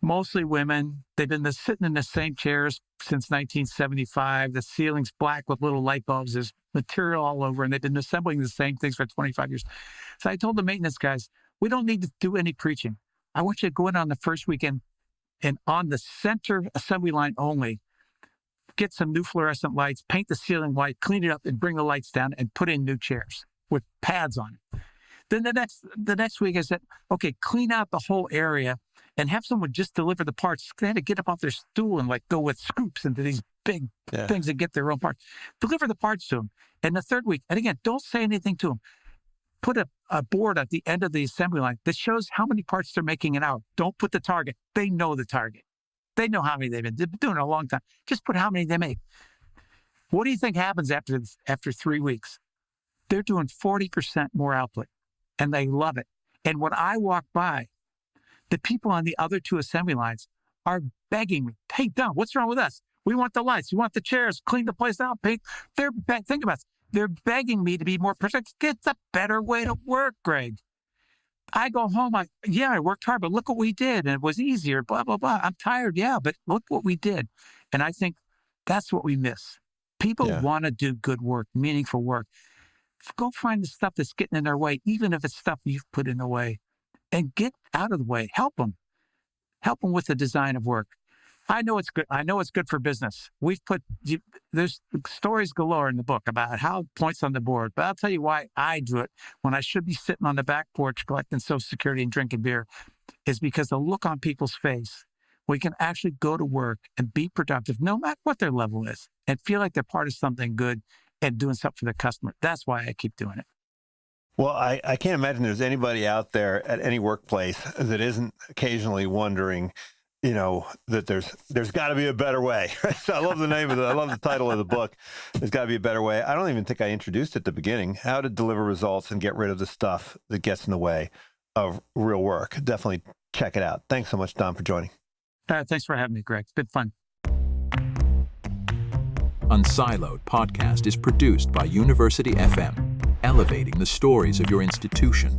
mostly women. They've been sitting in the same chairs since 1975. The ceiling's black with little light bulbs. There's material all over, and they've been assembling the same things for 25 years. So I told the maintenance guys, we don't need to do any preaching. I want you to go in on the first weekend, and on the center assembly line only, get some new fluorescent lights, paint the ceiling white, clean it up, and bring the lights down and put in new chairs with pads on it. Then the next week I said, okay, clean out the whole area and have someone just deliver the parts. They had to get up off their stool and like go with scoops into these big things and get their own parts. Deliver the parts to them. And the third week, and again, don't say anything to them. Put a board at the end of the assembly line that shows how many parts they're making an hour. Don't put the target. They know the target. They know how many they've been doing it a long time. Just put how many they make. What do you think happens after 3 weeks? They're doing 40% more output, and they love it. And when I walk by, the people on the other 2 assembly lines are begging me, hey, Don, what's wrong with us? We want the lights. We want the chairs. Clean the place out. Paint. Think about it. They're begging me to be more productive. It's a better way to work, Greg. I go home, I worked hard, but look what we did, and it was easier, blah, blah, blah. I'm tired, but look what we did. And I think that's what we miss. People want to do good work, meaningful work. Go find the stuff that's getting in their way, even if it's stuff you've put in the way, and get out of the way. Help them. Help them with the design of work. I know it's good. I know it's good for business. There's stories galore in the book about how points on the board, but I'll tell you why I do it when I should be sitting on the back porch collecting Social Security and drinking beer, is because the look on people's face, we can actually go to work and be productive no matter what their level is and feel like they're part of something good and doing something for the customer. That's why I keep doing it.
Well, I can't imagine there's anybody out there at any workplace that isn't occasionally wondering, that there's got to be a better way. So I love I love the title of the book. There's got to be a better way. I don't even think I introduced it at the beginning, how to deliver results and get rid of the stuff that gets in the way of real work. Definitely check it out. Thanks so much, Don, for joining.
Thanks for having me, Greg. It's been fun.
Unsiloed podcast is produced by University FM, elevating the stories of your institution.